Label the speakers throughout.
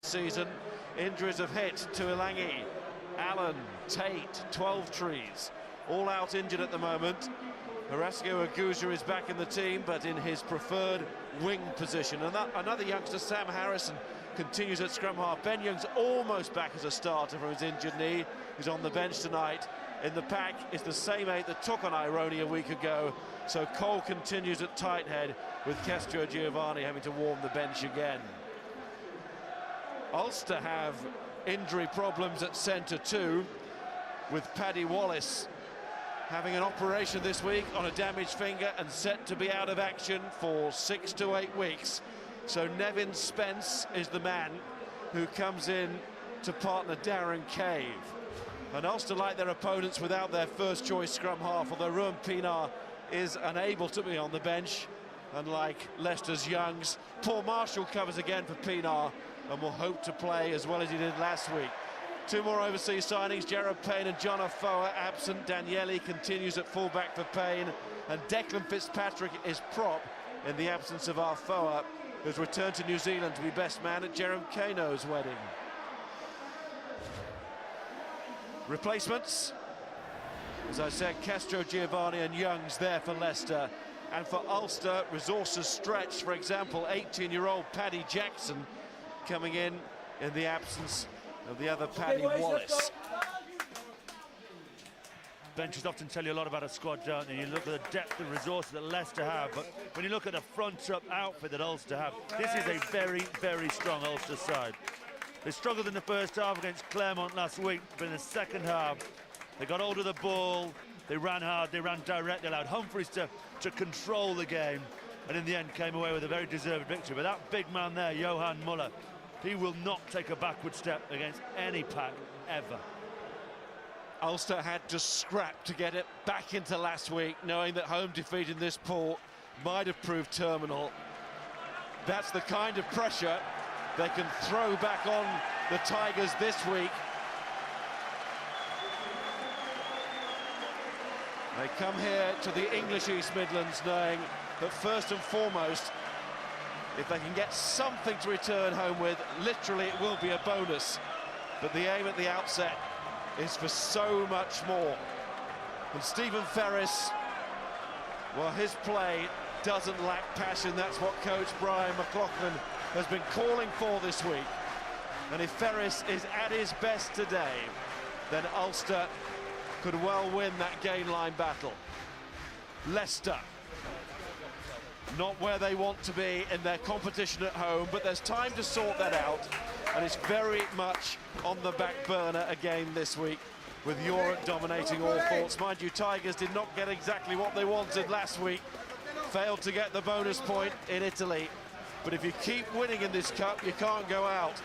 Speaker 1: season. Injuries have hit to Ilangi, Allen, Tate, 12 trees, all out injured at the moment. Horacio Aguja is back in the team, but in his preferred wing position. And another youngster, Sam Harrison, continues at scrum half. Ben Young's almost back as a starter from his injured knee. He's on the bench tonight. In the pack is the same 8 that took on Ironi a week ago. So Cole continues at tight head, with Castro Giovanni having to warm the bench again. Ulster have injury problems at centre too, with Paddy Wallace having an operation this week on a damaged finger and set to be out of action for 6 to 8 weeks. So Nevin Spence is the man who comes in to partner Darren Cave. And Ulster like their opponents without their first choice scrum half, although Ruan Pienaar is unable to be on the bench, unlike Leicester's Youngs. Paul Marshall covers again for Pienaar and will hope to play as well as he did last week. 2 more overseas signings, Jared Payne and John Afoa absent. Daniele continues at fullback for Payne, and Declan Fitzpatrick is prop in the absence of Afoa, who's returned to New Zealand to be best man at Jerome Kano's wedding. Replacements, as I said, Castro Giovanni and Youngs there for Leicester. And for Ulster, resources stretched. For example, 18-year-old Paddy Jackson coming in the absence of the other Paddy Wallace.
Speaker 2: Benches often tell you a lot about a squad, don't they? You look at the depth of resources that Leicester have, but when you look at the front-up outfit that Ulster have, this is a very, very strong Ulster side. They struggled in the first half against Claremont last week, but in the second half, they got hold of the ball, they ran hard, they ran direct, they allowed Humphreys to control the game, and in the end came away with a very deserved victory. But that big man there, Johan Muller, he will not take a backward step against any pack ever.
Speaker 1: Ulster had to scrap to get it back into last week, knowing that home defeat in this pool might have proved terminal. That's the kind of pressure they can throw back on the Tigers this week. They come here to the English East Midlands knowing that first and foremost, if they can get something to return home with, literally it will be a bonus. But the aim at the outset is for so much more. And Stephen Ferris, well, his play doesn't lack passion. That's what coach Brian McLaughlin has been calling for this week. And if Ferris is at his best today, then Ulster could well win that gain line battle. Leicester, not where they want to be in their competition at home, but there's time to sort that out, and it's very much on the back burner again this week, with Europe dominating all thoughts. Mind you, Tigers did not get exactly what they wanted last week, failed to get the bonus point in Italy, but if you keep winning in this cup, you can't go out.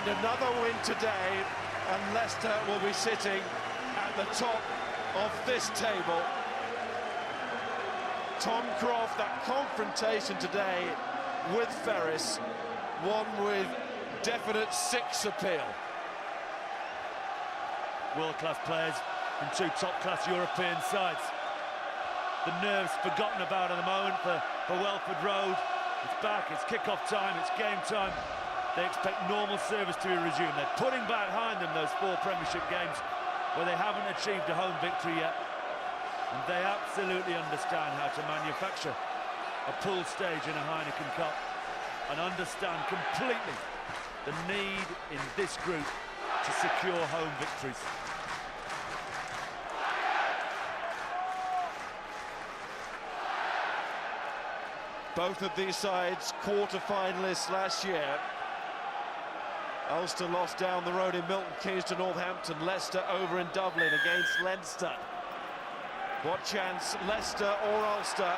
Speaker 1: And another win today, and Leicester will be sitting at the top of this table. Tom Croft, that confrontation today with Ferris, one with definite 6 appeal.
Speaker 2: World-class players in 2 top-class European sides. The nerves forgotten about at the moment for Welford Road. It's back, it's kick-off time, it's game time. They expect normal service to be resumed. They're putting behind them those 4 Premiership games where they haven't achieved a home victory yet. And they absolutely understand how to manufacture a pool stage in a Heineken Cup and understand completely the need in this group to secure home victories.
Speaker 1: Both of these sides quarter-finalists last year. Ulster lost down the road in Milton Keynes to Northampton. Leicester over in Dublin against Leinster. What chance Leicester or Ulster,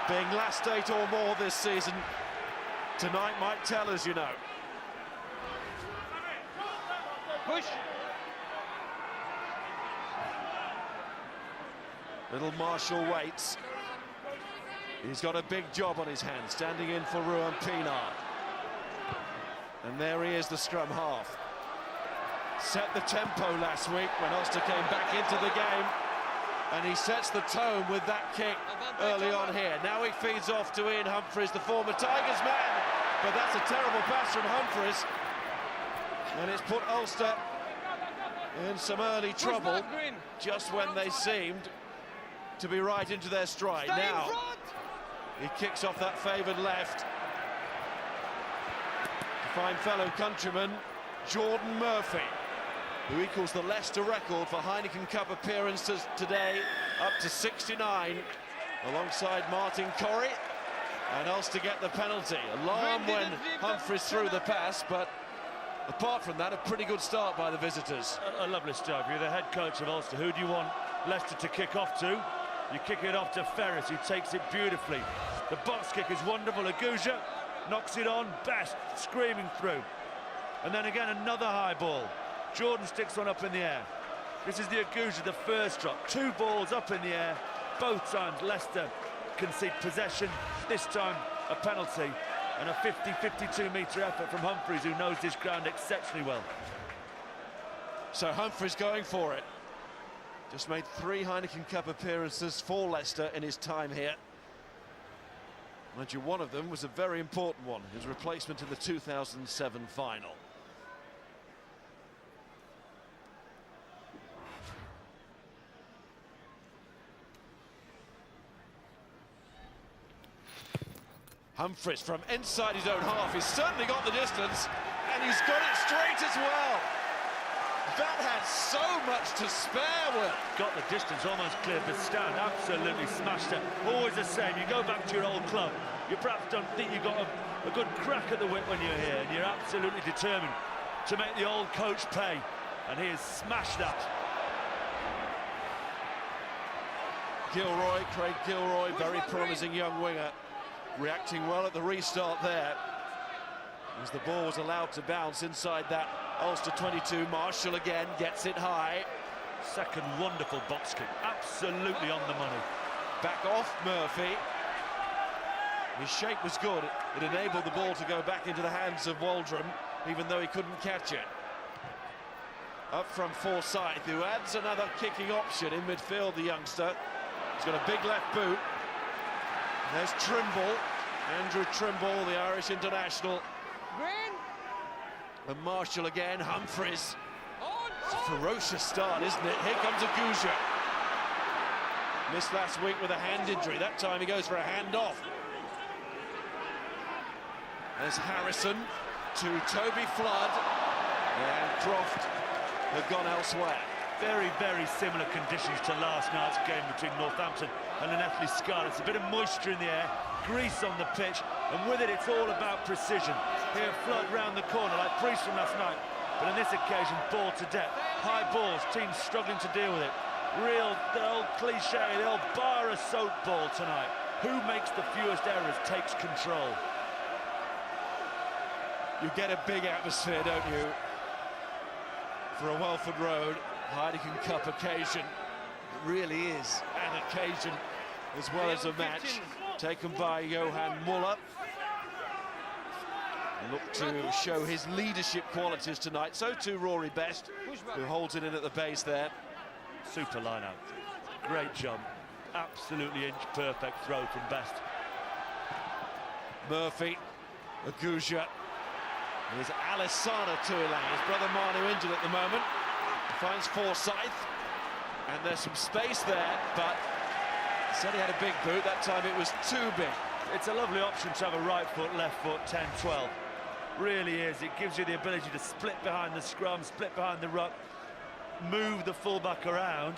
Speaker 1: being last 8 or more this season, tonight might tell us, you know. Push. Little Marshall waits. He's got a big job on his hands, standing in for Ruan Pienaar. And there he is, the scrum half. set the tempo last week when Ulster came back into the game, and he sets the tone with that kick early on here. Now he feeds off to Ian Humphreys, the former Tigers man, but that's a terrible pass from Humphreys, and it's put Ulster in some early trouble just when they seemed to be right into their stride. Now he kicks off that favoured left to find fellow countryman Jordan Murphy, who equals the Leicester record for Heineken Cup appearances today, up to 69, alongside Martin Corrie. And Ulster get the penalty. Alarm when Humphreys threw the pass, but apart from that, a pretty good start by the visitors.
Speaker 2: A lovely start. You're the head coach of Ulster. Who do you want Leicester to kick off to? You kick it off to Ferris, who takes it beautifully. The box kick is wonderful. Aguja knocks it on, best, screaming through. And then again, another high ball. Jordan sticks one up in the air. This is the Aguja, the first drop. Two balls up in the air. Both times Leicester concede possession. This time a penalty. And a 50-52 metre effort from Humphreys, who knows this ground exceptionally well.
Speaker 1: So Humphreys going for it. Just made 3 Heineken Cup appearances for Leicester in his time here. Mind you, one of them was a very important one, his replacement in the 2007 final. Humphreys from inside his own half. He's certainly got the distance, and he's got it straight as well. That had so much to spare with.
Speaker 2: Got the distance, almost cleared the stand. Absolutely smashed it. Always the same. You go back to your old club. You perhaps don't think you got a good crack at the whip when you're here, and you're absolutely determined to make the old coach pay. And he has smashed that.
Speaker 1: Gilroy, Craig Gilroy, very promising young winger, reacting well at the restart there, as the ball was allowed to bounce inside that Ulster 22. Marshall again gets it high.
Speaker 2: Second wonderful box kick, absolutely on the money.
Speaker 1: Back off Murphy. His shape was good. It enabled the ball to go back into the hands of Waldron, even though he couldn't catch it. Up from Forsyth, who adds another kicking option in midfield, the youngster. He's got a big left boot. There's Trimble, Andrew Trimble, the Irish international.
Speaker 3: Green.
Speaker 1: And Marshall again, Humphreys. It's a ferocious start, isn't it? Here comes Aguja. Missed last week with a hand injury. That time he goes for a hand-off. There's Harrison to Toby Flood. And Croft have gone elsewhere.
Speaker 2: Very, very similar conditions to last night's game between Northampton and Llanelli Scarlets. A bit of moisture in the air, grease on the pitch, and with it, it's all about precision. Here, Flood round the corner like Priest from last night, but on this occasion, ball to depth. High balls, teams struggling to deal with it. The old cliche, the old bar a soap ball tonight. Who makes the fewest errors takes control.
Speaker 1: You get a big atmosphere, don't you, for a Welford Road Heineken Cup occasion. It really is an occasion as well as a match, taken by Johan Muller. Look to show his leadership qualities tonight. So too Rory Best, who holds it in at the base there.
Speaker 2: Super line-out. Great jump. Absolutely inch-perfect throw from Best.
Speaker 1: Murphy, Aguja. There's Alessana Tuilane, his brother Manu injured at the moment. Finds Forsyth, and there's some space there, but he said he had a big boot. That time it was too big.
Speaker 2: It's a lovely option to have a right foot, left foot, 10-12. Really is. It gives you the ability to split behind the scrum, split behind the ruck, move the fullback around.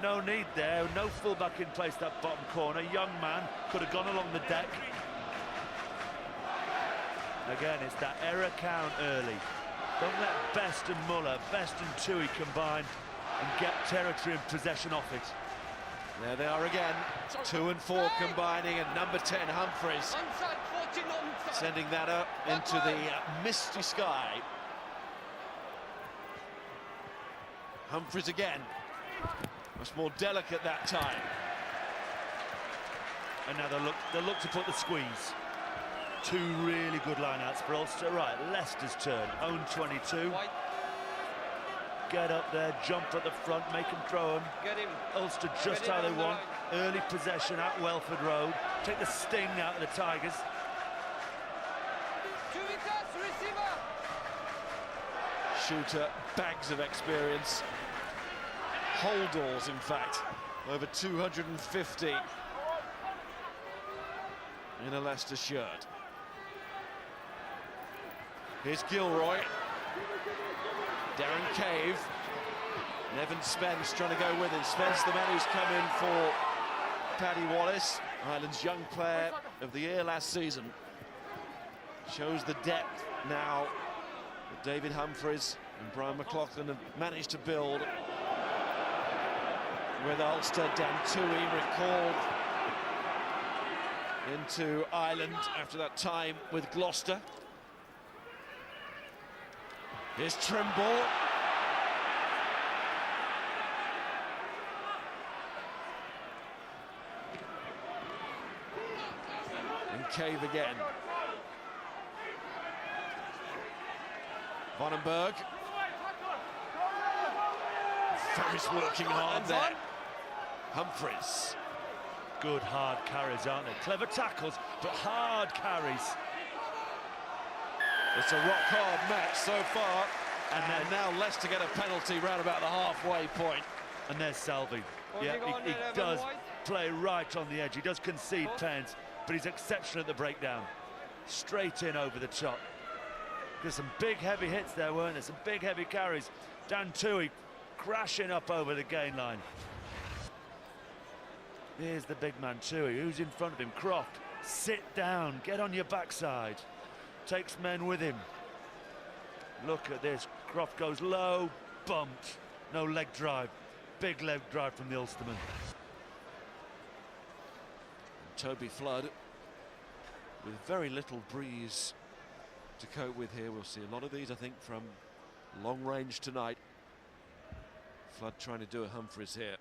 Speaker 2: No need there, no fullback in place that bottom corner. Young man, could have gone along the deck. Again, it's that error count early. Don't let Best and Muller, Best and Tui combine and get territory and possession off it.
Speaker 1: There they are again, 2 and 4 combining, and number 10, Humphreys, sending that up into the misty sky. Humphreys again, much more delicate that time.
Speaker 2: And now they'll look to put the squeeze. 2 really good lineouts for Ulster. Right, Leicester's turn, own 22. get up there, jump at the front, make them throw them.
Speaker 3: Get him.
Speaker 2: Ulster just how they want. Early possession at Welford Road. Take the sting out of the Tigers.
Speaker 1: Shooter, bags of experience. Holdalls, in fact, over 250 in a Leicester shirt. Here's Gilroy. Darren Cave. And Evan Spence trying to go with it. Spence, the man who's come in for Paddy Wallace, Ireland's young player of the year last season. Shows the depth now that David Humphries and Brian McLaughlin have managed to build. With Ulster, Dan Toohey recalled into Ireland after that time with Gloucester. Here's Trimble. And Cave again. Vandenberg. Ferris working hard there. Humphries.
Speaker 2: Good hard carries, aren't they? Clever tackles, but hard carries.
Speaker 1: It's a rock-hard match so far, and now Leicester get a penalty round about the halfway point.
Speaker 2: And there's Salvi. Yeah, he does play right on the edge. He does concede pens, but he's exceptional at the breakdown. Straight in over the top. There's some big, heavy hits there, weren't there? Some big, heavy carries. Dan Toohey crashing up over the gain line. Here's the big man, Toohey. Who's in front of him? Croft. Sit down. Get on your backside. Takes men with him. Look at this. Croft goes low. Bumped. No leg drive. Big leg drive from the Ulsterman.
Speaker 1: Toby Flood with very little breeze to cope with here. We'll see a lot of these, I think, from long range tonight. Flood trying to do a Humphries here.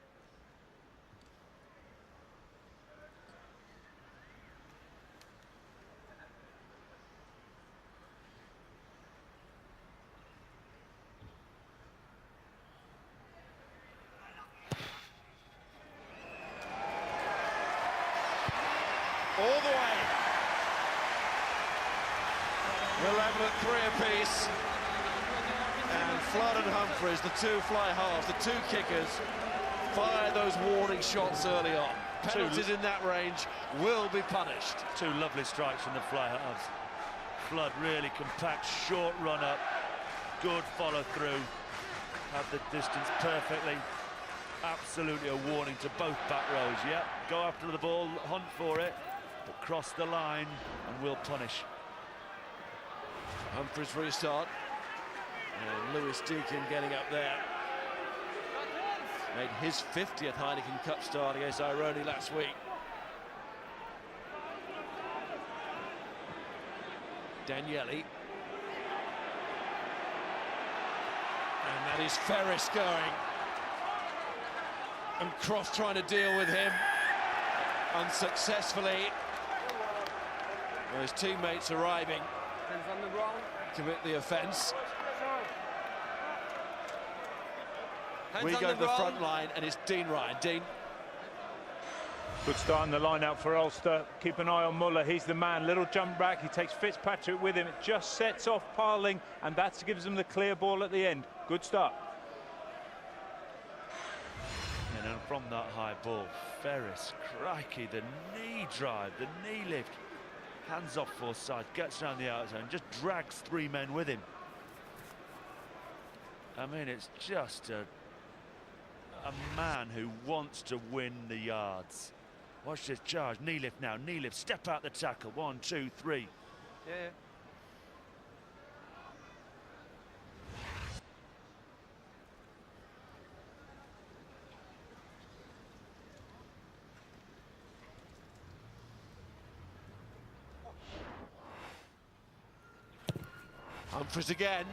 Speaker 1: All the way. 11 at 3 apiece. And Flood and Humphries, the two fly halves, the two kickers, fire those warning shots early on. Penalties in that range will be punished.
Speaker 2: Two lovely strikes from the fly halves. Flood really compact, short run up, good follow through, had the distance perfectly. Absolutely a warning to both back rows. Yep, go after the ball, hunt for it, but cross the line and will punish.
Speaker 1: Humphries restart. And Lewis Deakin getting up there. Made his 50th Heineken Cup start against Ironi last week. Daniele. And that is Ferris going. And Croft trying to deal with him unsuccessfully. Well, his teammates arriving.
Speaker 3: Hands on the ground.
Speaker 1: Commit the offence.
Speaker 3: Hands
Speaker 1: We
Speaker 3: on
Speaker 1: go
Speaker 3: the
Speaker 1: to the
Speaker 3: ground.
Speaker 1: front line, and it's Dean Ryan. Dean.
Speaker 4: Good start in the line-out for Ulster. Keep an eye on Muller. He's the man. Little jump back. He takes Fitzpatrick with him. It just sets off Parling, and that gives them the clear ball at the end. Good start.
Speaker 2: And then from that high ball, Ferris, crikey, the knee drive, the knee lift. Hands off Forsyth, gets around the outer zone, just drags three men with him. I mean, it's just a man who wants to win the yards. Watch this charge, knee lift now, knee lift, step out the tackle, 1, 2, 3.
Speaker 3: Yeah.
Speaker 1: Humphries again.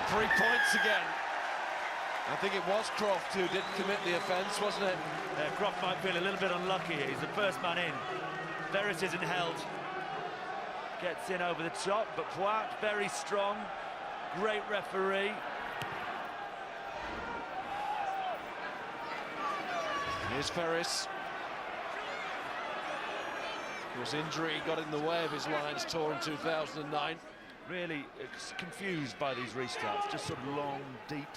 Speaker 1: 3 points again. I think it was Croft who did commit the offence, wasn't it?
Speaker 2: Croft might feel a little bit unlucky here. He's the first man in. Ferris isn't held. Gets in over the top, but Poit very strong. Great referee.
Speaker 1: Here's Ferris. His injury got in the way of his lines tour in 2009.
Speaker 2: Really confused by these restarts, just sort of long, deep,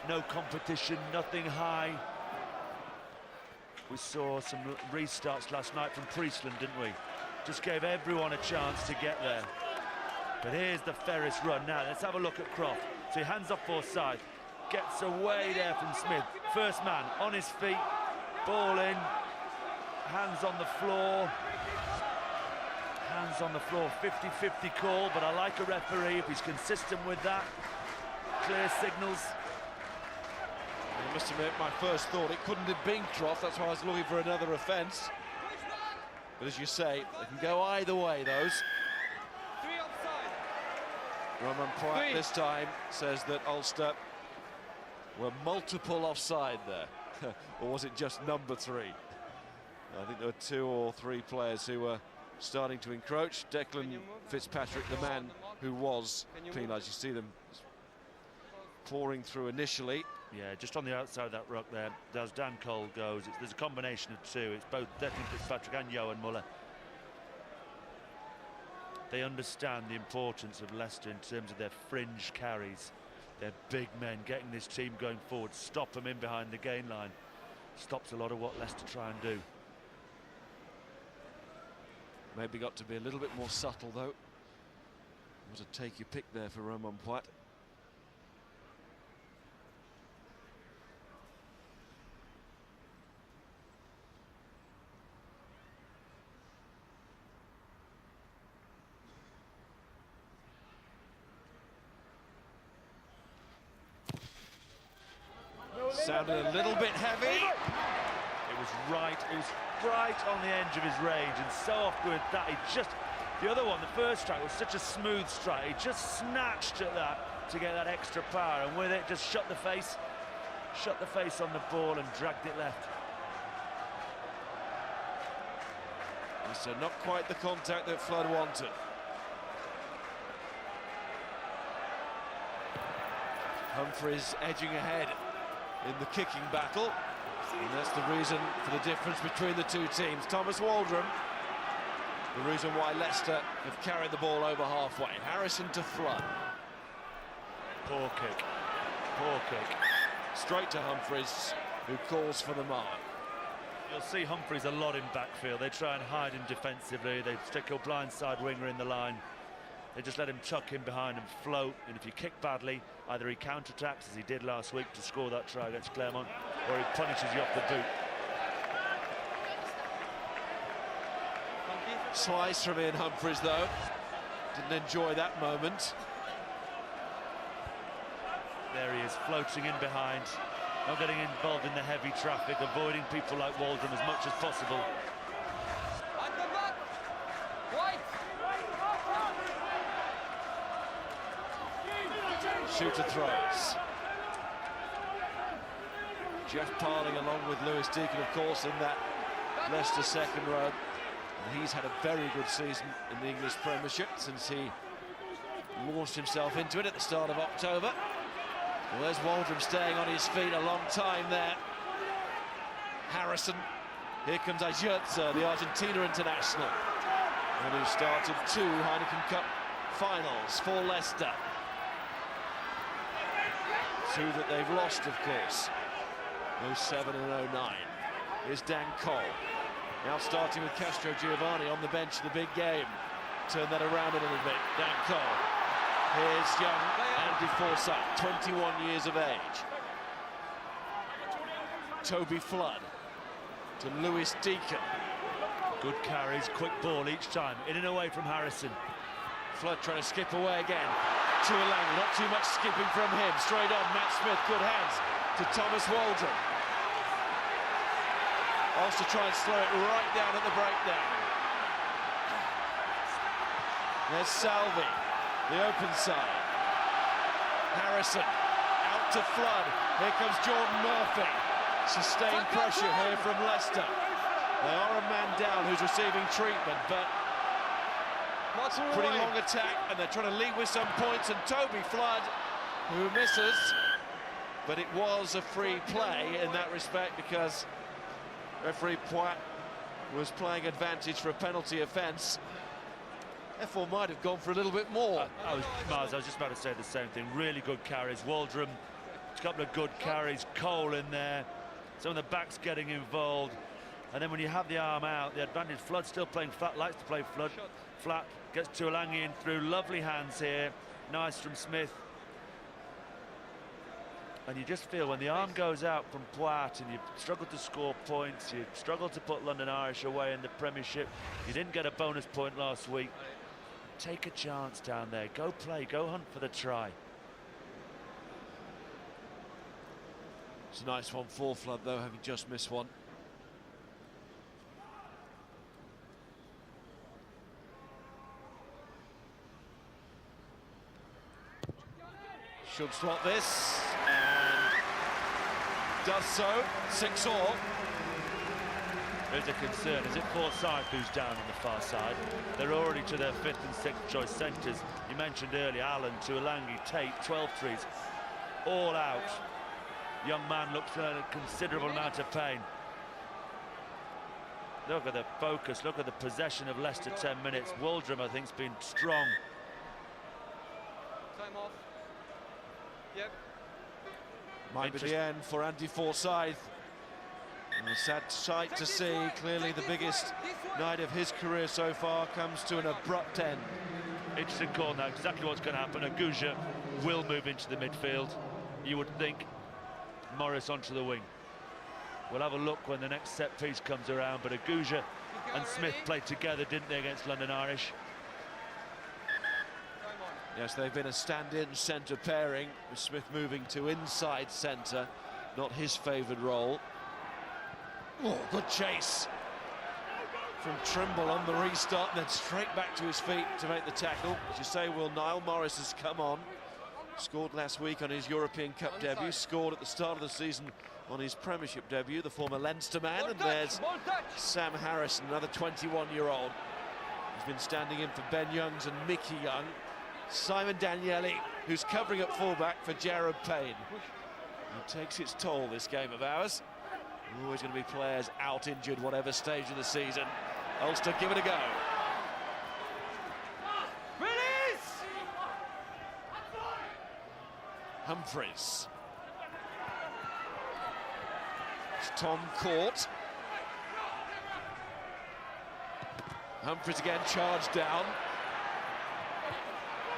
Speaker 2: no competition, nothing high. We saw some restarts last night from Priestland, didn't we? Just gave everyone a chance to get there. But here's the Ferris run now. Let's have a look at Croft. So he hands off Forsyth, gets away there from Smith. First man on his feet, ball in, hands on the floor. Hands on the floor, 50-50 call, but I like a referee if he's consistent with that. Clear signals.
Speaker 1: I must admit, my first thought, it couldn't have been Croft, that's why I was looking for another offence. But as you say, they can go either way, those.
Speaker 3: 3 offside.
Speaker 1: Roman Poit this time says that Ulster were multiple offside there. Or was it just number 3? I think there were 2 or 3 players who were starting to encroach. Declan Fitzpatrick, the man who was penalised. You see them pouring through initially.
Speaker 2: Yeah, just on the outside of that ruck there, as Dan Cole goes, there's a combination of 2. It's both Declan Fitzpatrick and Johan Muller. They understand the importance of Leicester in terms of their fringe carries. They're big men getting this team going forward. Stop them in behind the gain line. Stops a lot of what Leicester try and do.
Speaker 1: Maybe got to be a little bit more subtle, though. Was a take your pick there for Roman Poit. Sounded a little bit heavy.
Speaker 2: It was right on the edge of his range, and so often with that, he just, the other one, the first strike was such a smooth strike, he just snatched at that to get that extra power, and with it just shut the face on the ball and dragged it left.
Speaker 1: So not quite the contact that Flood wanted. Humphries edging ahead in the kicking battle, and that's the reason for the difference between the 2 teams. Thomas Waldron, the reason why Leicester have carried the ball over halfway. Harrison to Flood.
Speaker 2: Poor kick.
Speaker 1: Straight to Humphries, who calls for the mark.
Speaker 2: You'll see Humphries a lot in backfield. They try and hide him defensively. They stick a blindside winger in the line. They just let him tuck in behind and float, and if you kick badly, either he counter-attacks, as he did last week to score that try against Clermont, or he punishes you off the boot.
Speaker 1: Slice from Ian Humphries, though. Didn't enjoy that moment.
Speaker 2: There he is, floating in behind, not getting involved in the heavy traffic, avoiding people like Waldron as much as possible.
Speaker 3: At the back. White.
Speaker 1: Shooter throws. Jeff Parling along with Lewis Deacon, of course, in that Leicester second row. And he's had a very good season in the English Premiership since he launched himself into it at the start of October. Well, there's Waldron staying on his feet a long time there. Harrison. Here comes Ajurza, the Argentina international, and who started 2 Heineken Cup finals for Leicester. 2 that they've lost, of course. 07 and 09. Here's Dan Cole. Now starting with Castro Giovanni on the bench in the big game. Turn that around a little bit. Dan Cole. Here's young Andy Forsyth, 21 years of age. Toby Flood to Lewis Deacon.
Speaker 2: Good carries, quick ball each time, in and away from Harrison.
Speaker 1: Flood trying to skip away again. To Langley, not too much skipping from him. Straight on, Matt Smith, good hands to Thomas Waldron. Ulster try and slow it right down at the breakdown. There's Salvi, the open side. Harrison, out to Flood. Here comes Jordan Murphy. Sustained pressure here from Leicester. They are a man down who's receiving treatment, but pretty long attack, and they're trying to lead with some points, and Toby Flood, who misses, but it was a free play in that respect because Referee Poit was playing advantage for a penalty offence. Therefore might have gone for a little bit more.
Speaker 2: Miles, I was just about to say the same thing. Really good carries. Waldron, a couple of good carries. Cole in there. Some of the backs getting involved. And then when you have the arm out, the advantage. Flood still playing flat, likes to play Flood flat. Gets Tuolangi in through. Lovely hands here. Nice from Smith. And you just feel when the arm goes out from Poit and you struggle to score points, you struggle to put London Irish away in the Premiership, you didn't get a bonus point last week, take a chance down there, go play, go hunt for the try.
Speaker 1: It's a nice one for Flood though, having just missed one. Should slot this, and does so, 6-all.
Speaker 2: There's a concern, is it Forsyth who's down on the far side? They're already to their 5th and 6th choice centres. You mentioned earlier, Allen, Tuolangi, Tate, 12 threes, all out. Young man looks in a considerable amount of pain. Look at the focus, look at the possession of Leicester 10 minutes. Waldron, I think, has been strong.
Speaker 3: Time off. Yep.
Speaker 1: Might be the end for Andy Forsyth. And a sad sight to see. Clearly the biggest night of his career so far comes to an abrupt end.
Speaker 2: Interesting call now, exactly what's going to happen. Aguja will move into the midfield. You would think Morris onto the wing. We'll have a look when the next set piece comes around, but Aguja and Smith played together, didn't they, against London Irish?
Speaker 1: Yes, they've been a stand-in centre pairing, with Smith moving to inside centre, not his favoured role. Oh, good chase from Trimble on the restart, and then straight back to his feet to make the tackle. As you say, Will, Niall Morris has come on. Scored last week on his European Cup debut, scored at the start of the season on his Premiership debut, the former Leinster man, and there's Sam Harrison, another 21-year-old. He's been standing in for Ben Youngs and Mickey Young. Simon Danieli, who's covering at fullback for Jared Payne. It takes its toll, this game of ours. Always going to be players out injured, whatever stage of the season. Ulster, give it a go.
Speaker 3: Release!
Speaker 1: Humphreys. It's Tom Court. Humphreys again charged down.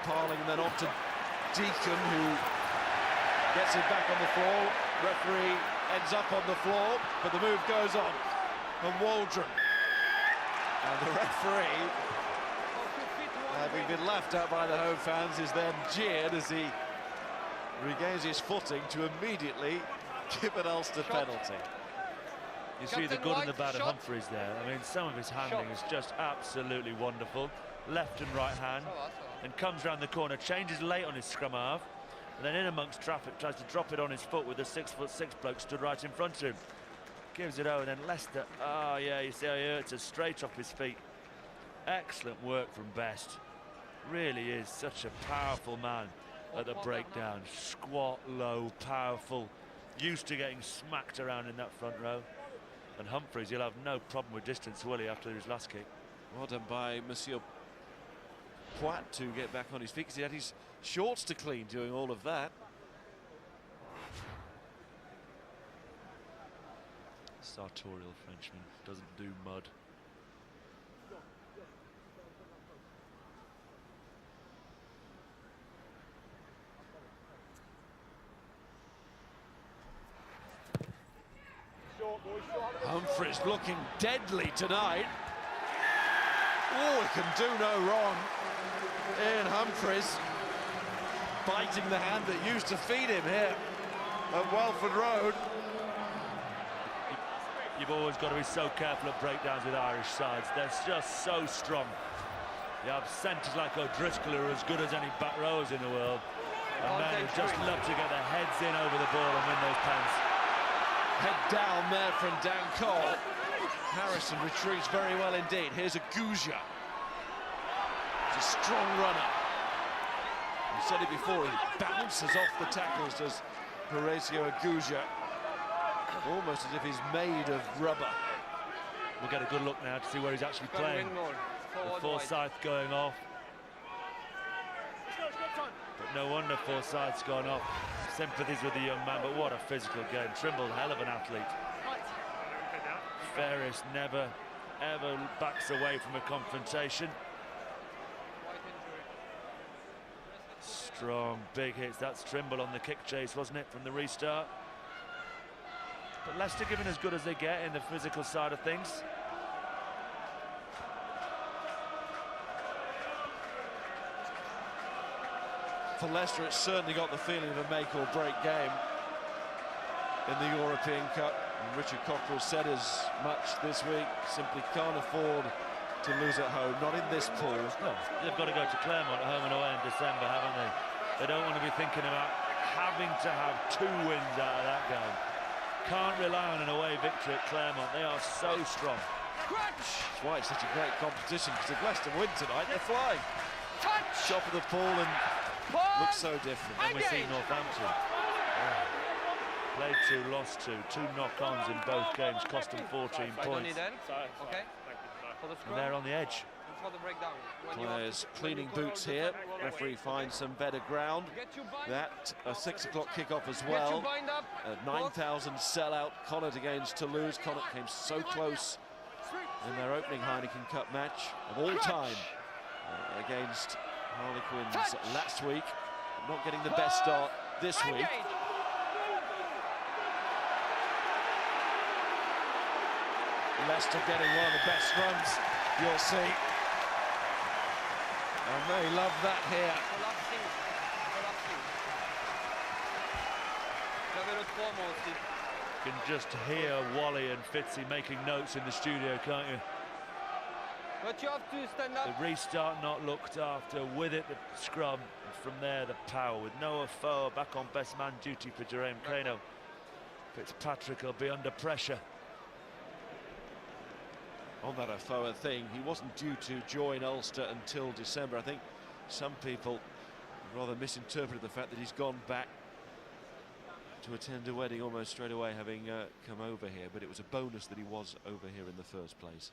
Speaker 1: Parling and then on to Deacon, who gets it back on the floor. Referee ends up on the floor, but the move goes on. And Waldron. And the referee, having been laughed at by the home fans, is then jeered as he regains his footing to immediately give an Ulster penalty.
Speaker 2: You see the good and the bad of Humphreys there. I mean, some of his handling is just absolutely wonderful. Left and right hand. And comes round the corner, changes late on his scrum half, and then in amongst traffic tries to drop it on his foot with the 6'6" bloke stood right in front of him. Gives it over, and then Leicester, oh yeah, you see how he hurts us straight off his feet. Excellent work from Best. Really is such a powerful man at the breakdown. Squat, low, powerful, used to getting smacked around in that front row. And Humphreys, he'll have no problem with distance, will he, after his last kick?
Speaker 1: Well done by Monsieur Poit to get back on his feet, because he had his shorts to clean doing all of that.
Speaker 2: Sartorial Frenchman, doesn't do mud.
Speaker 1: Humphreys looking deadly tonight. Oh, he can do no wrong. Ian Humphreys biting the hand that used to feed him here at Welford Road.
Speaker 2: You've always got to be so careful at breakdowns with Irish sides. They're just so strong. You have centres like O'Driscoll, who are as good as any back rowers in the world, and men who just love to get their heads in over the ball and win those pens.
Speaker 1: Head down there from Dan Cole. Harrison retreats very well indeed. Here's Aguja. He's a strong runner. I said it before, he bounces off the tackles, does Horatio Aguja. Almost as if he's made of rubber.
Speaker 2: We'll get a good look now to see where he's actually playing. The Forsyth going off. But no wonder Forsyth's gone off. Sympathies with the young man, but what a physical game. Trimble, hell of an athlete. Ferris never, ever backs away from a confrontation. Strong, big hits. That's Trimble on the kick chase, wasn't it, from the restart? But Leicester giving as good as they get in the physical side of things.
Speaker 1: For Leicester, it's certainly got the feeling of a make-or-break game in the European Cup. And Richard Cockrell said as much this week. Simply can't afford to lose at home, not in this pool.
Speaker 2: Well, they've got to go to Claremont at home and away in December, haven't they? They don't want to be thinking about having to have 2 wins out of that game. Can't rely on an away victory at Claremont. They are so strong.
Speaker 1: That's why it's such a great competition, because if Leicester win tonight, they're flying. Top of the pool and looks so different.
Speaker 2: And we see Northampton. Played 2, lost 2. 2 knock-ons in both games, cost them 14 points.
Speaker 3: Okay.
Speaker 2: And they're on the edge.
Speaker 1: Players cleaning boots here. Referee finds some better ground. That a 6 o'clock kickoff as well. 9,000 sellout. Connacht against Toulouse. Connacht came so close in their opening Heineken Cup match of all time against Harlequins last week. Not getting the best start this week. Leicester getting one of the best runs you'll see. And they love that here.
Speaker 2: You can just hear Wally and Fitzy making notes in the studio, can't you?
Speaker 3: But you have to stand up.
Speaker 2: The restart not looked after, with it the scrum, and from there the power, with Noah Foa back on best man duty for Jerome Kano. Fitzpatrick will be under pressure.
Speaker 1: On that Afoa thing, he wasn't due to join Ulster until December. I think some people rather misinterpreted the fact that he's gone back to attend a wedding almost straight away, having come over here, but it was a bonus that he was over here in the first place.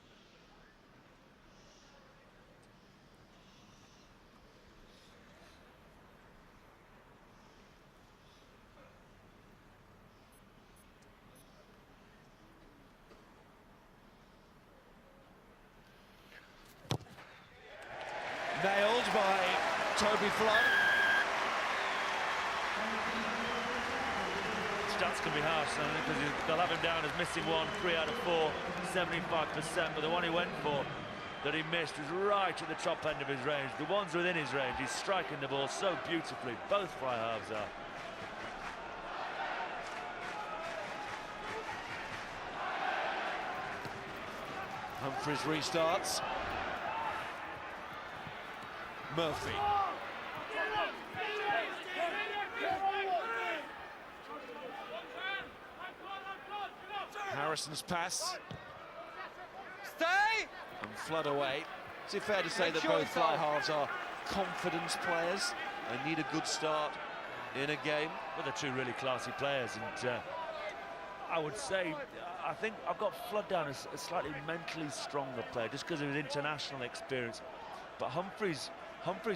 Speaker 1: Nailed by Toby Flood.
Speaker 2: Stats can be harsh, because they'll have him down as missing 1, 3 out of 4, 75%. But the one he went for that he missed was right at the top end of his range. The ones within his range, he's striking the ball so beautifully. Both fly halves are.
Speaker 1: Humphries restarts. Murphy. Harrison's pass.
Speaker 3: Stay!
Speaker 1: And Flood away. Is it fair to say that both fly halves are confidence players? They need a good start in a game.
Speaker 2: Well, they're 2 really classy players, and I would say, I think I've got Flood down as a slightly mentally stronger player, just because of his international experience. But Humphries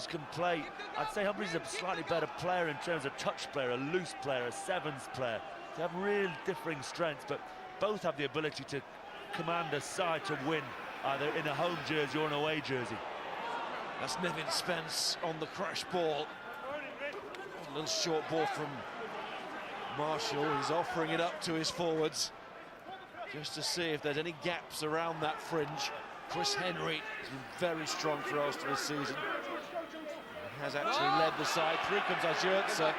Speaker 2: can play. I'd say Humphries is a slightly better player in terms of touch player, a loose player, a sevens player. They have real differing strengths, but both have the ability to command a side to win, either in a home jersey or an away jersey.
Speaker 1: That's Nevin Spence on the crash ball. A little short ball from Marshall. He's offering it up to his forwards just to see if there's any gaps around that fringe. Chris Henry has been very strong for Ulster this season. He has actually led the side. Through comes Ajurtsa.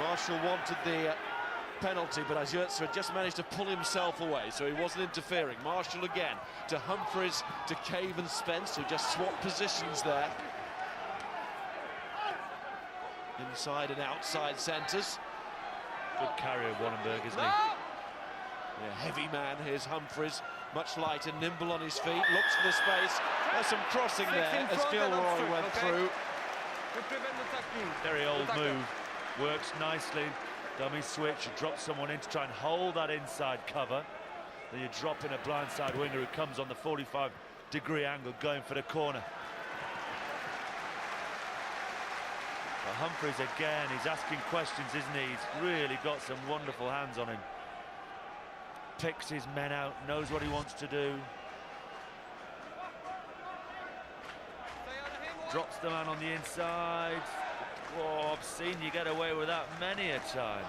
Speaker 1: Marshall wanted the penalty, but Ajurtsa just managed to pull himself away, so he wasn't interfering. Marshall again to Humphries, to Cave and Spence, who just swapped positions there. Inside and outside centres.
Speaker 2: Good carry of Wallenberg, isn't he?
Speaker 1: Yeah, heavy man, here's Humphries, much lighter, nimble on his feet, looks for the space. There's some crossing there as Gilroy went through.
Speaker 2: Very old move, works nicely. Dummy switch, drops someone in to try and hold that inside cover. Then you drop in a blindside winger who comes on the 45-degree angle going for the corner. But Humphreys again, he's asking questions, isn't he? He's really got some wonderful hands on him. Picks his men out, knows what he wants to do. Drops the man on the inside. Oh, I've seen you get away with that many a time.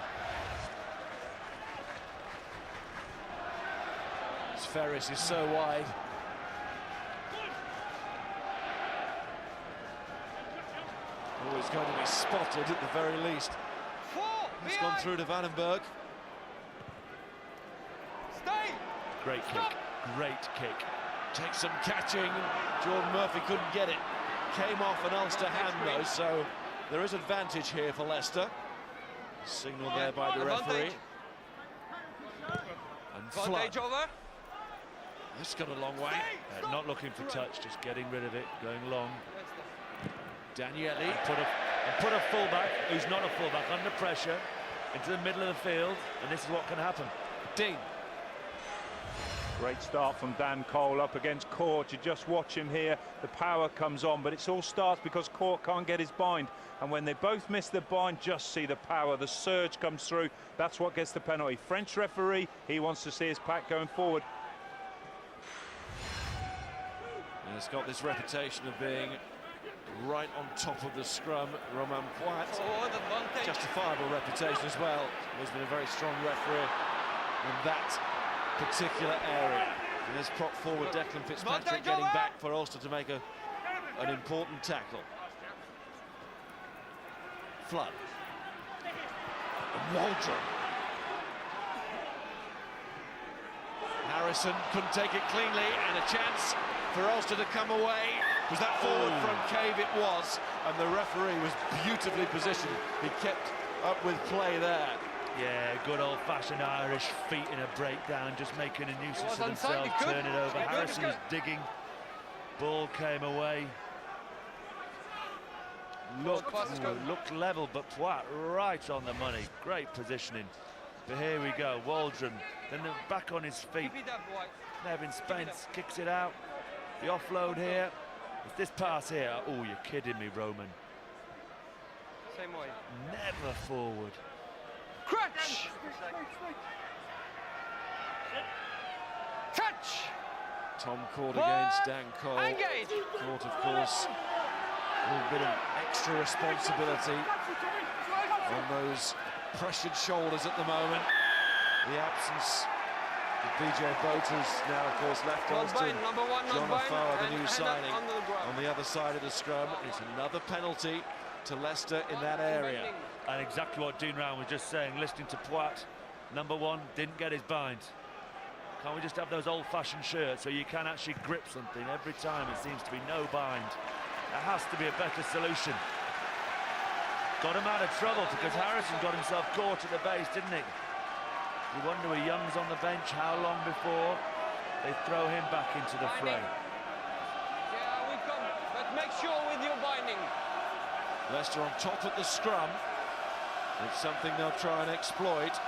Speaker 1: Ferris is so wide. Oh, he's going to be spotted at the very least. He's gone through to Vandenberg.
Speaker 3: Stay!
Speaker 2: Great kick, great kick.
Speaker 1: Takes some catching. Jordan Murphy couldn't get it. Came off an Ulster hand though, so there is advantage here for Leicester. Signal there by the referee. And Flood.
Speaker 3: Over.
Speaker 1: This got a long way.
Speaker 2: Not looking for touch, just getting rid of it, going long.
Speaker 1: Daniele.
Speaker 2: And put a fullback, who's not a fullback, under pressure, into the middle of the field, and this is what can happen.
Speaker 1: Dean.
Speaker 4: Great start from Dan Cole up against Court. You just watch him here. The power comes on, but it all starts because Court can't get his bind. And when they both miss the bind, just see the power. The surge comes through. That's what gets the penalty. French referee, he wants to see his pack going forward.
Speaker 1: And it's got this reputation of being right on top of the scrum. Romain Poit. Justifiable reputation as well. He's been a very strong referee in that particular area. And there's prop forward Declan Fitzpatrick getting back for Ulster to make an important tackle. Flood. And Waldron. Harrison couldn't take it cleanly, and a chance for Ulster to come away. Was that forward from Cave? It was, and the referee was beautifully positioned. He kept up with play there.
Speaker 2: Yeah, good old-fashioned Irish feet in a breakdown, just making a nuisance of themselves, turn it over. Harrison was digging, ball came away. Looked level, but Poit right on the money. Great positioning. But here we go, Waldron, then back on his feet. Nevin Spence kicks it out. The offload here. It's this pass here. Oh, you're kidding me, Roman.
Speaker 3: Same way.
Speaker 2: Never forward.
Speaker 3: Crutch! Touch!
Speaker 1: Tom Court against Dan Cole.
Speaker 3: Engage!
Speaker 1: Court, of course, a little bit of extra responsibility on those pressured shoulders at the moment. The absence of BJ Boaters now, of course, left Ulster. John Afoa, the new signing, on the other side of the scrum. It's another penalty to Leicester in that area.
Speaker 2: And exactly what Dean Rowan was just saying, listening to Poit, number one, didn't get his bind. Can't we just have those old-fashioned shirts so you can actually grip something? Every time it seems to be no bind. There has to be a better solution. Got him out of trouble because Harrison got himself caught at the base, didn't he? You wonder with Young's on the bench how long before they throw him back into the fray.
Speaker 3: Yeah, we come, but make sure with your binding.
Speaker 1: Leicester on top at the scrum. It's something they'll try and exploit.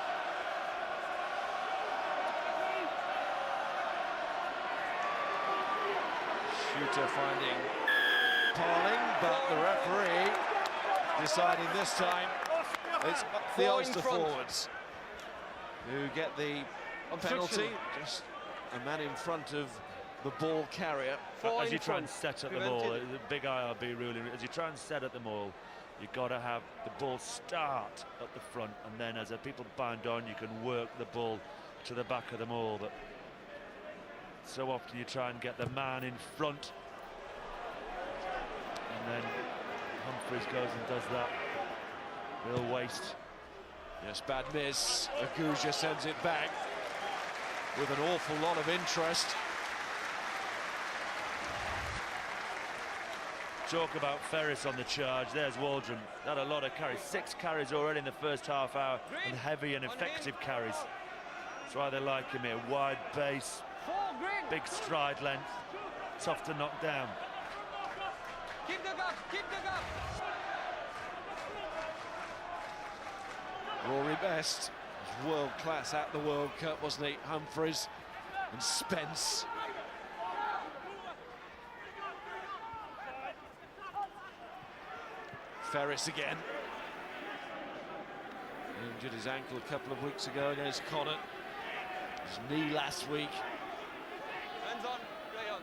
Speaker 1: Shooter finding Parling, but the referee deciding this time it's the Ulster forwards who get the penalty. Just a man in front of the ball carrier.
Speaker 2: As you try and set up the ball, the big IRB ruling, as you try and set up the ball, you've got to have the ball start at the front, and then as the people bind on, you can work the ball to the back of the maul. But so often you try and get the man in front, and then Humphreys goes and does that. Real waste.
Speaker 1: Yes, bad miss. Aguja sends it back with an awful lot of interest.
Speaker 2: Talk about Ferris on the charge. There's Waldron. Had a lot of carries. 6 carries already in the first half hour, and heavy and effective carries. That's why they like him here. Wide base, big stride length, tough to knock down.
Speaker 3: Keep the gap, keep the gap.
Speaker 1: Rory Best was world class at the World Cup, wasn't he? Humphreys And Spence. Ferris again. Injured his ankle a couple of weeks ago against Connacht. His knee last week.
Speaker 3: Hands on, play on.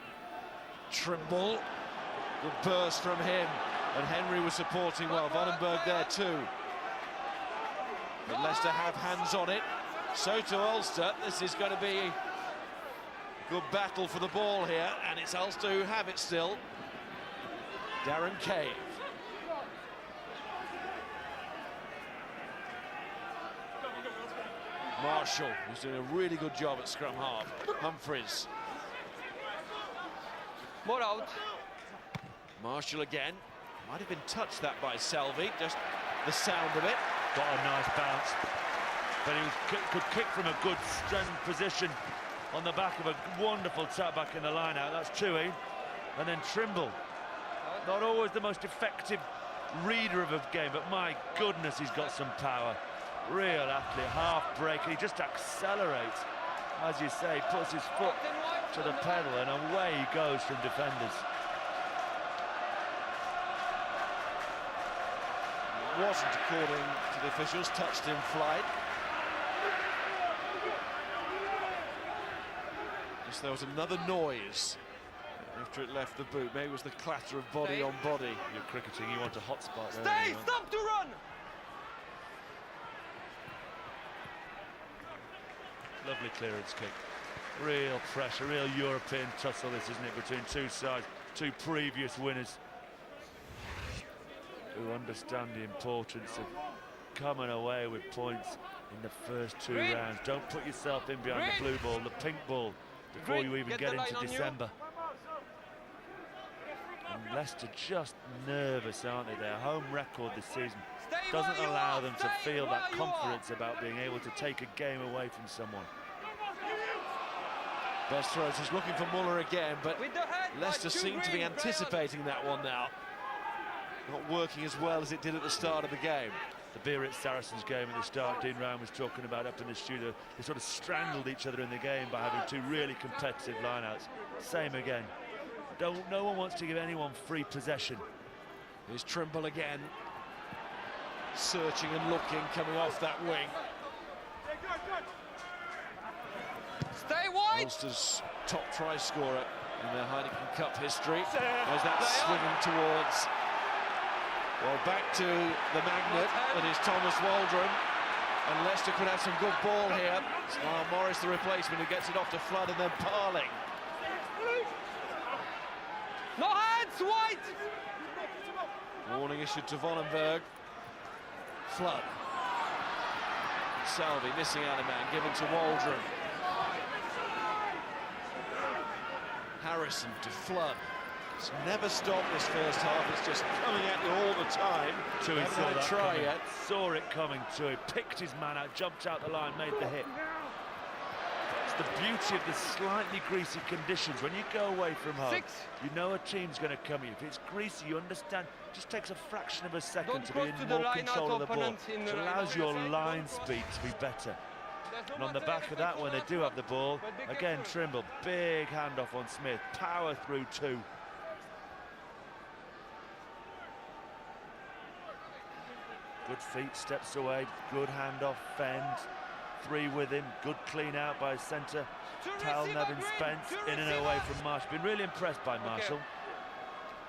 Speaker 1: Trimble. Good burst from him. And Henry was supporting well. Vandenberg there too. But Leicester have hands on it. So to Ulster. This is going to be a good battle for the ball here. And it's Ulster who have it still. Darren Cave. Marshall, who's doing a really good job at scrum half. Humphreys.
Speaker 3: More out.
Speaker 1: Marshall again. Might have been touched that by Selvey, just the sound of it.
Speaker 2: Got a nice bounce. But he could kick from a good strength position on the back of a wonderful tap back in the line-out. That's Tui. And then Trimble. Not always the most effective reader of a game, but my goodness, he's got some power. Real athlete, half breaker, he just accelerates. As you say, puts his foot to the pedal and away he goes from defenders.
Speaker 1: It wasn't, according to the officials, touched in flight. Yes, there was another noise after it left the boot. Maybe it was the clatter of body on body.
Speaker 2: You're cricketing, you want a hot spot there.
Speaker 3: Stay, stop to run.
Speaker 2: Lovely clearance kick. Real pressure, real European tussle this, isn't it, between two sides, two previous winners who understand the importance of coming away with points in the first two rounds. Don't put yourself in behind the blue ball, the pink ball, before you even get into December. And Leicester just nervous, aren't they? Their home record this season doesn't allow them to feel that confidence about being able to take a game away from someone.
Speaker 1: Best throws is looking for Muller again, but Leicester seem to be anticipating that one now. Not working as well as it did at the start of the game.
Speaker 2: The Biarritz Saracens game at the start, Dean Ryan was talking about up in the studio. They sort of strangled each other in the game by having two really competitive lineouts. Same again. No one wants to give anyone free possession.
Speaker 1: Here's Trimble again. Searching and looking, coming off that wing.
Speaker 3: Stay wide.
Speaker 1: Ulster's top try scorer in their Heineken Cup history. There's that swinging towards. Well, back to the magnet that is Thomas Waldron. And Leicester could have some good ball here. It's now Morris, the replacement, who gets it off to Flood and then Parling.
Speaker 3: No hands, white.
Speaker 1: Warning issued to Vandenberg. Flood. Selvey missing out a man, given to Waldron. Harrison to Flood. It's never stopped this first half, it's just coming at you all the time.
Speaker 2: Tui saw that
Speaker 1: try
Speaker 2: coming.
Speaker 1: yet.
Speaker 2: Saw it coming, Tui picked his man out, jumped out the line, made the hit. It's the beauty of the slightly greasy conditions. When you go away from home, you know a team's going to come at you. If it's greasy, you understand. It just takes a fraction of a second to be in more control of the ball. It allows your line speed to be better. And on the back of that, when they do have the ball, again, Trimble, big handoff on Smith, power through two. Good feet, steps away, good handoff, fend. Three with him, good clean out by centre. Tal, Nevin, Spence, in and away from Marshall. Been really impressed by Marshall.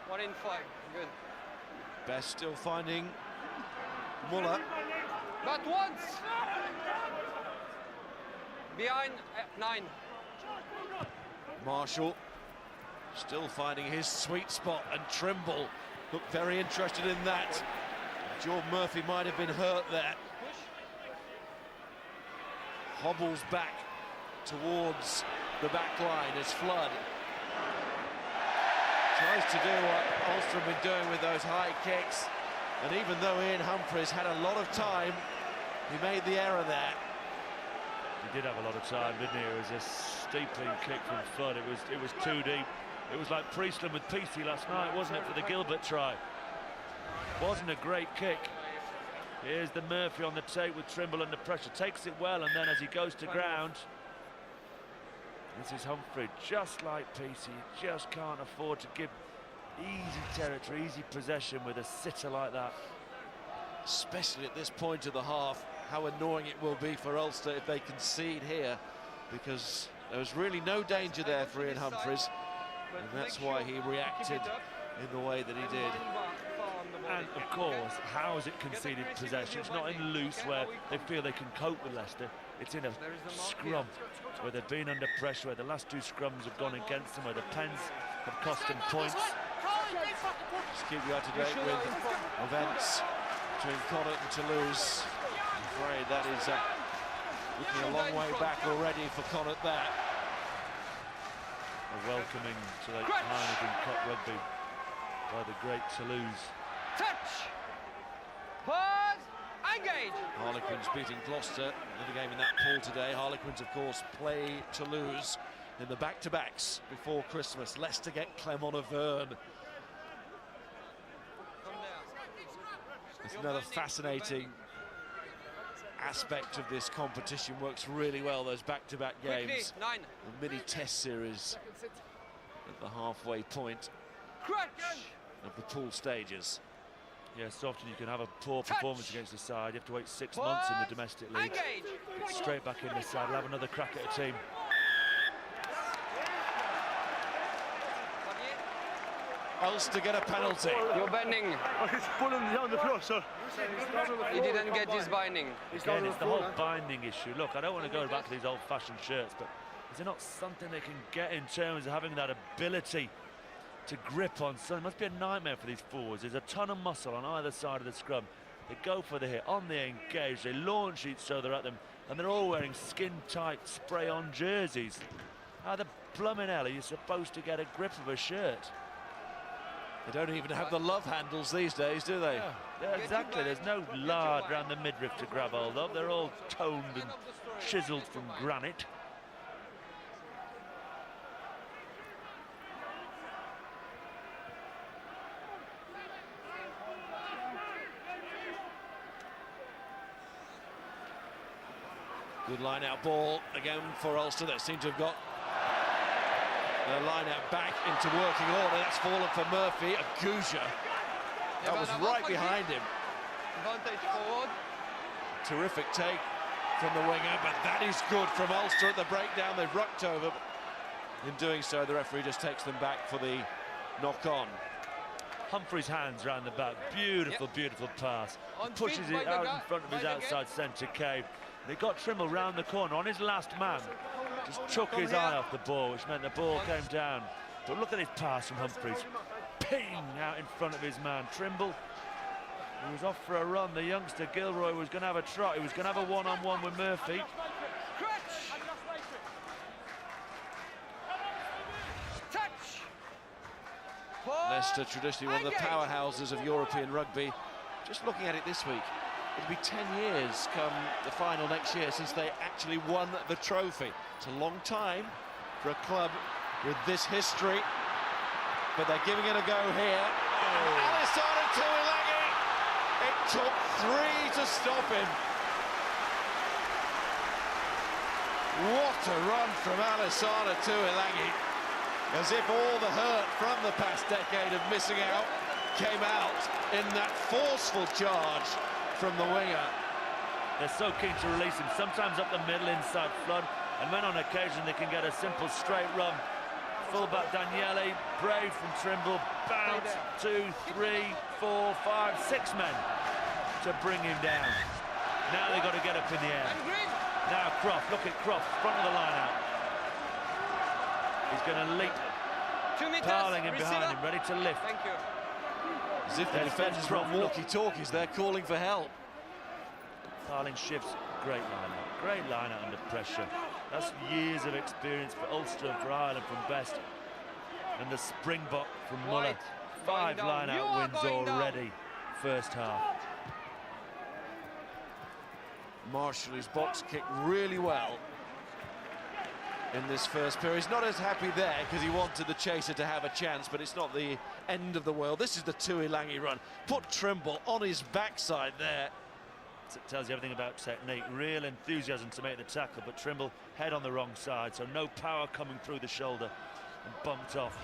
Speaker 3: 1 in 5, good.
Speaker 1: Best still finding Muller.
Speaker 3: But once. Behind 9.
Speaker 1: Marshall still finding his sweet spot, and Trimble looked very interested in that. Jordan Murphy might have been hurt there. Hobbles back towards the back line as Flood tries to do what Ulster have been doing with those high kicks. And even though Ian Humphreys had a lot of time, he made the error there.
Speaker 2: He did have a lot of time, didn't he? It was a steepling kick from Flood. It was too deep. It was like Priestland with Peacey last night, wasn't it, for the Gilbert try? Wasn't a great kick. Here's the Murphy on the take with Trimble under pressure. Takes it well, and then as he goes to ground, This is Humphrey, just like Peaty, just can't afford to give easy territory, easy possession with a sitter like that.
Speaker 1: Especially at this point of the half, how annoying it will be for Ulster if they concede here, because there was really no danger there for Ian Humphreys, and that's why he reacted in the way that he did.
Speaker 2: And of course, how is it conceded possession? It's not in loose where they feel they can cope with Leicester. It's in a scrum where they've been under pressure, where the last two scrums have gone against them, where the pens have cost them points.
Speaker 1: Just keep you up to date with events between Connacht and Toulouse. I'm afraid that is looking a long way back already for Connacht there.
Speaker 2: A welcoming to the Heineken Cup rugby by the great Toulouse.
Speaker 3: Touch! Pause! Engage!
Speaker 1: Harlequins beating Gloucester, another game in that pool today. Harlequins, of course, play Toulouse in the back-to-backs before Christmas. Leicester get Clermont-Auvergne. It's another fascinating aspect of this competition. Works really well, those back-to-back games. The mini test series at the halfway point of the pool stages.
Speaker 2: Yeah, so often you can have a poor performance against the side. You have to wait 6 months in the domestic league. Get straight back in the side, we'll have another crack at a team.
Speaker 1: Ulster get a penalty.
Speaker 3: You're bending.
Speaker 5: He's pulling down the floor, sir.
Speaker 3: He didn't get his binding.
Speaker 2: Again, it's the whole binding issue. Look, I don't want to go back to these old-fashioned shirts, but is there not something they can get in terms of having that ability to grip on? So it must be a nightmare for these forwards. There's a ton of muscle on either side of the scrum. They go for the hit, on the engage, they launch each other at them, and they're all wearing skin-tight spray-on jerseys. How the blooming hell are you supposed to get a grip of a shirt?
Speaker 1: They don't even have the love handles these days, do they?
Speaker 2: Yeah, exactly. There's no lard around the midriff to grab hold of. They're all toned and chiseled from granite.
Speaker 1: Good line-out ball again for Ulster. That seem to have got their line-out back into working order. That's fallen for Murphy. Aguja. That was right behind him.
Speaker 3: Advantage forward.
Speaker 1: Terrific take from the winger, but that is good from Ulster at the breakdown. They've rucked over. In doing so, the referee just takes them back for the knock-on.
Speaker 2: Humphrey's hands round the back. Beautiful, beautiful pass. Pushes it out in front of his outside centre cave. They got Trimble round the corner on his last man. Just took his eye off the ball, which meant the ball came down. But look at this pass from Humphreys. Ping out in front of his man. Trimble, he was off for a run. The youngster Gilroy was going to have a trot. He was going to have a one-on-one with Murphy.
Speaker 1: Leicester, traditionally one of the powerhouses of European rugby. Just looking at it this week, it'll be 10 years come the final next year since they actually won the trophy. It's a long time for a club with this history, but they're giving it a go here. Alessandro Tuilagi! It took 3 to stop him. What a run from Alessandro Tuilagi. As if all the hurt from the past decade of missing out came out in that forceful charge from the winger.
Speaker 2: They're so keen to release him, sometimes up the middle inside Flood, and when on occasion they can get a simple straight run. Fullback Daniele, brave from Trimble, bounce, 2, 3, 4, 5, 6 men to bring him down. Now they've got to get up in the air. Now Croft, look at Croft, front of the line out. He's going to leap. Parling in behind him, ready to lift.
Speaker 3: Thank you.
Speaker 1: As if the defenders were on walkie-talkies, they're calling for help.
Speaker 2: Parling shifts, great line-out under pressure. That's years of experience for Ulster and for Ireland from Best. And the Springbok from Muller. 5 line-out wins already, first half.
Speaker 1: Marshall, who's box kicked really well in this first period. He's not as happy there because he wanted the chaser to have a chance, but it's not the end of the world. This is the Tuilagi run. Put Trimble on his backside there.
Speaker 2: It tells you everything about technique. Real enthusiasm to make the tackle, but Trimble head on the wrong side, so no power coming through the shoulder and bumped off.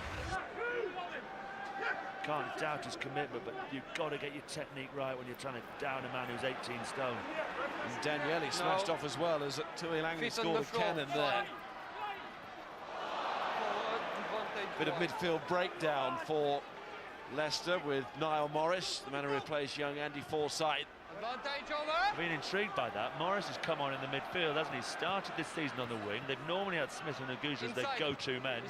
Speaker 2: Can't doubt his commitment, but you've got to get your technique right when you're trying to down a man who's 18 stone.
Speaker 1: And Daniele smashed off as well as Tuilangi scored a cannon there. Bit of midfield breakdown for Leicester with Niall Morris, the man who replaced young Andy Forsyth.
Speaker 3: Advantage over.
Speaker 2: I've been intrigued by that. Morris has come on in the midfield, hasn't he? Started this season on the wing. They've normally had Smith and Aguja as their go-to men.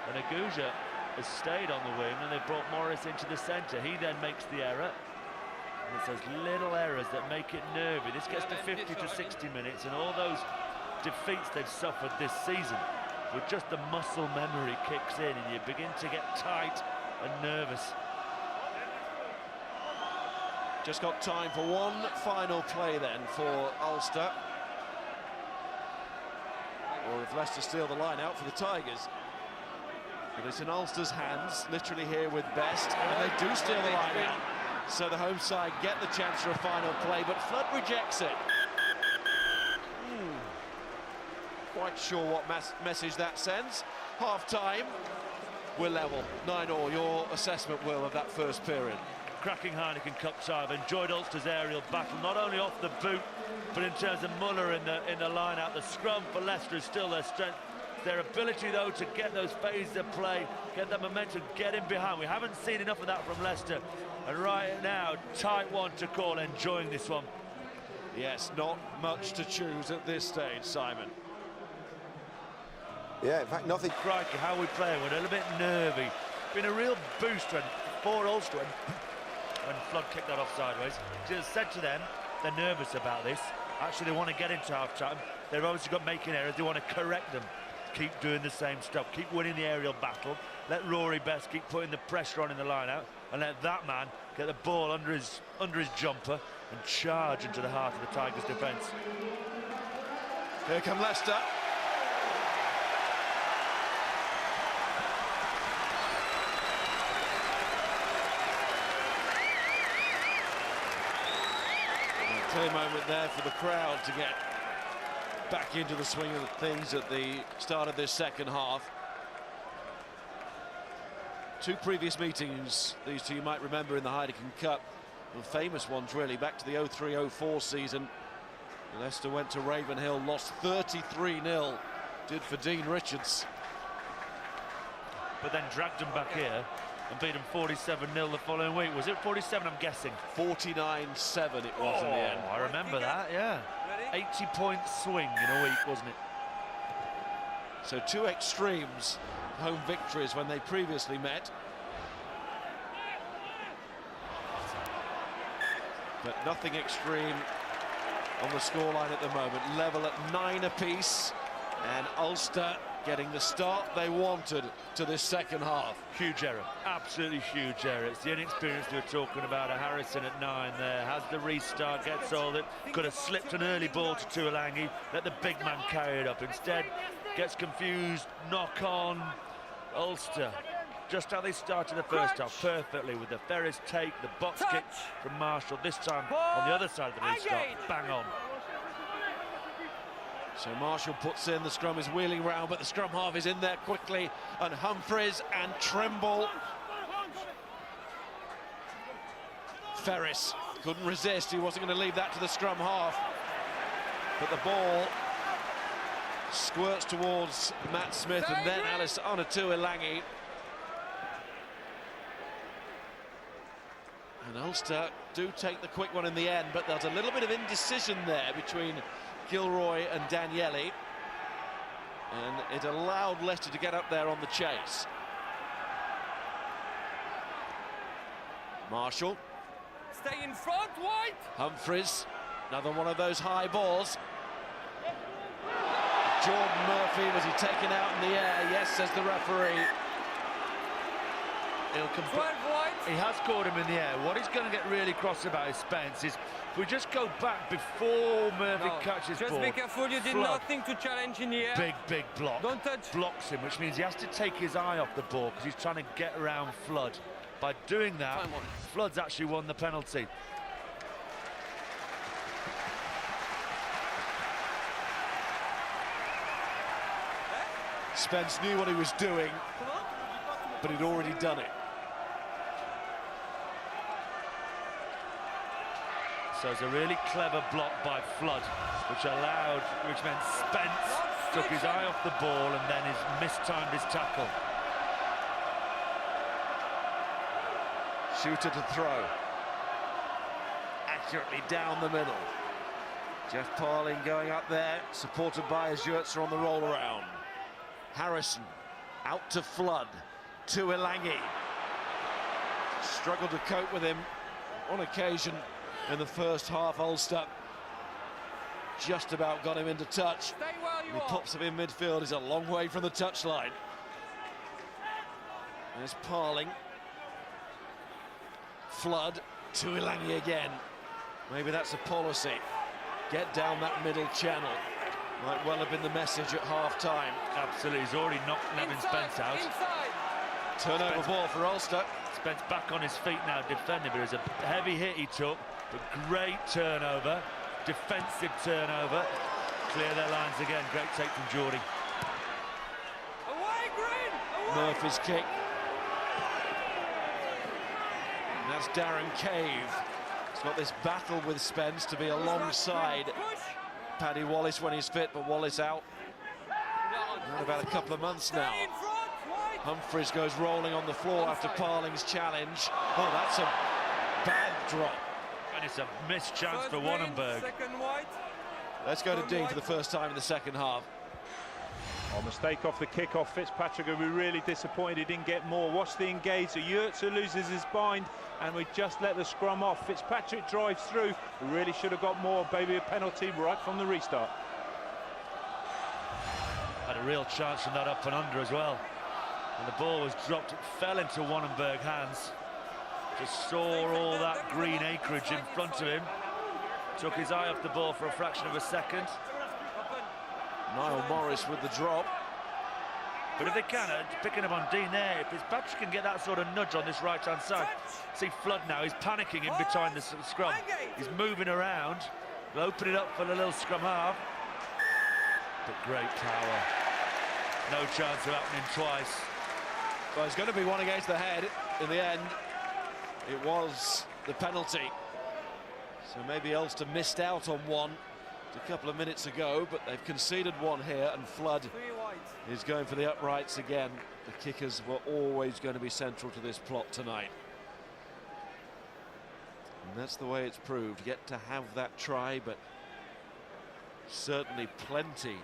Speaker 2: And Aguja has stayed on the wing, and they've brought Morris into the centre. He then makes the error. And it's those little errors that make it nervy. This gets to 50 to 60 minutes, and all those defeats they've suffered this season, with just the muscle memory kicks in, and you begin to get tight and nervous.
Speaker 1: Just got time for one final play then for Ulster. Or if Leicester steal the line out for the Tigers. But it's in Ulster's hands, literally here with Best, and they do steal the line out. So the home side get the chance for a final play, but Flood rejects it. Quite sure what message that sends. Half-time, we're level, 9-9. Your assessment, Will, of that first period?
Speaker 2: Cracking Heineken Cup tie. I've enjoyed Ulster's aerial battle, not only off the boot, but in terms of Muller in the line-out. The scrum for Leicester is still their strength. Their ability, though, to get those phases of play, get that momentum, get in behind. We haven't seen enough of that from Leicester. And right now, tight one to call, enjoying this one.
Speaker 1: Yes, not much to choose at this stage, Simon.
Speaker 6: Yeah, in fact, nothing.
Speaker 2: Crikey, how we play, we're a little bit nervy. Been a real boost for Ulster when Flood kicked that off sideways. Just said to them, they're nervous about this. Actually, they want to get into half-time. They've obviously got making errors. They want to correct them. Keep doing the same stuff. Keep winning the aerial battle. Let Rory Best keep putting the pressure on in the line-out, and let that man get the ball under his jumper and charge into the heart of the Tigers' defence.
Speaker 1: Here come Leicester. Clear moment there for the crowd to get back into the swing of things at the start of this second half. Two previous meetings, these two you might remember in the Heineken Cup, the famous ones really, back to the 03-04 season. Leicester went to Ravenhill, lost 33-0, did for Dean Richards.
Speaker 2: But then dragged them back here and beat them 47-0 the following week. Was it 47, I'm guessing?
Speaker 1: 49-7 it was in the end.
Speaker 2: I remember that, yeah. 80-point swing in a week, wasn't it?
Speaker 1: So two extremes, home victories when they previously met. But nothing extreme on the scoreline at the moment. Level at 9 apiece, and Ulster getting the start they wanted to this second half.
Speaker 2: Huge error, absolutely huge error. It's the inexperience we were talking about. A Harrison at 9 there, has the restart, gets all it. Could have slipped an early ball to Tuilangi, let the big man carry it up. Instead, gets confused, knock on. Ulster, just how they started the first half, perfectly with the Ferris take, the box kick from Marshall. This time on the other side of the restart, bang on.
Speaker 1: So Marshall puts in, the scrum is wheeling round, but the scrum half is in there quickly, and Humphries and Trimble. Ferris couldn't resist, he wasn't going to leave that to the scrum half. But the ball squirts towards Matt Smith and then Alice Tuilangi. And Ulster do take the quick one in the end, but there's a little bit of indecision there between Gilroy and Daniele, and it allowed Leicester to get up there on the chase. Marshall.
Speaker 3: Stay in front, White.
Speaker 1: Humphries, another one of those high balls. Jordan Murphy, was he taken out in the air? Yes, says the referee.
Speaker 2: He has caught him in the air. What he's going to get really cross about is Spence is, if we just go back before Murphy catches ball.
Speaker 3: Just be careful, you did nothing to challenge in the air.
Speaker 2: Big block.
Speaker 3: Don't touch.
Speaker 2: Blocks him, which means he has to take his eye off the ball because he's trying to get around Flood. by doing that,
Speaker 3: Time on.
Speaker 2: Flood's actually won the penalty.
Speaker 1: Spence knew what he was doing, but he'd already done it.
Speaker 2: So it's a really clever block by Flood, which meant Spence took his eye off the ball and then mistimed his tackle.
Speaker 1: Shooter to throw. Accurately down the middle. Jeff Parling going up there, supported by Azurza on the roll around. Harrison out to Flood, to Ilangi. Struggled to cope with him on occasion in the first half. Ulster just about got him into touch.
Speaker 3: Stay where you
Speaker 1: He
Speaker 3: are.
Speaker 1: pops up in midfield. He's a long way from the touchline. There's Parling. Flood to Ilangi again. Maybe that's a policy. Get down that middle channel. Might well have been the message at half-time.
Speaker 2: Absolutely, he's already knocked Nevin Spence out.
Speaker 3: Inside.
Speaker 1: Turnover
Speaker 2: Spence.
Speaker 1: ball for Ulster.
Speaker 2: Spence back on his feet now defending, but it was a heavy hit he took, but great turnover, defensive turnover. Clear their lines again, great take from Geordie.
Speaker 3: Away, Green! Away!
Speaker 1: Murphy's kick. And that's Darren Cave. He's got this battle with Spence to be alongside
Speaker 3: Push!
Speaker 1: Paddy Wallace when he's fit, but Wallace out in about a couple of months now.
Speaker 3: Stay in front, wide!
Speaker 1: Humphreys goes rolling on the floor after Parling's challenge. Oh, that's a bad drop.
Speaker 2: And it's a missed chance
Speaker 3: First
Speaker 2: for
Speaker 3: green,
Speaker 2: Wannenberg.
Speaker 3: second white.
Speaker 1: Let's go to Dean for the first time in the second half.
Speaker 4: Oh, mistake off the kick-off. Fitzpatrick will be really disappointed he didn't get more. Watch the engage. Azurza loses his bind, and we just let the scrum off. Fitzpatrick drives through. We really should have got more. Maybe a penalty right from the restart.
Speaker 2: Had a real chance from that up and under as well. And the ball was dropped, it fell into Wannenberg hands. Just saw all that green acreage in front of him. Took his eye off the ball for a fraction of a second.
Speaker 1: Niall Morris with the drop.
Speaker 2: But if they can, picking up on Dean there, if Fitzpatrick can get that sort of nudge on this right-hand side. See Flood now, he's panicking in behind the scrum. He's moving around. He'll open it up for the little scrum half. But great power. No chance of happening twice.
Speaker 1: Well, it's going to be one against the head in the end. It was the penalty. So maybe Ulster missed out on one a couple of minutes ago, but they've conceded one here, and Flood
Speaker 3: 3 white.
Speaker 1: is going for the uprights again. The kickers were always going to be central to this plot tonight. And that's the way it's proved. Yet to have that try, but certainly plenty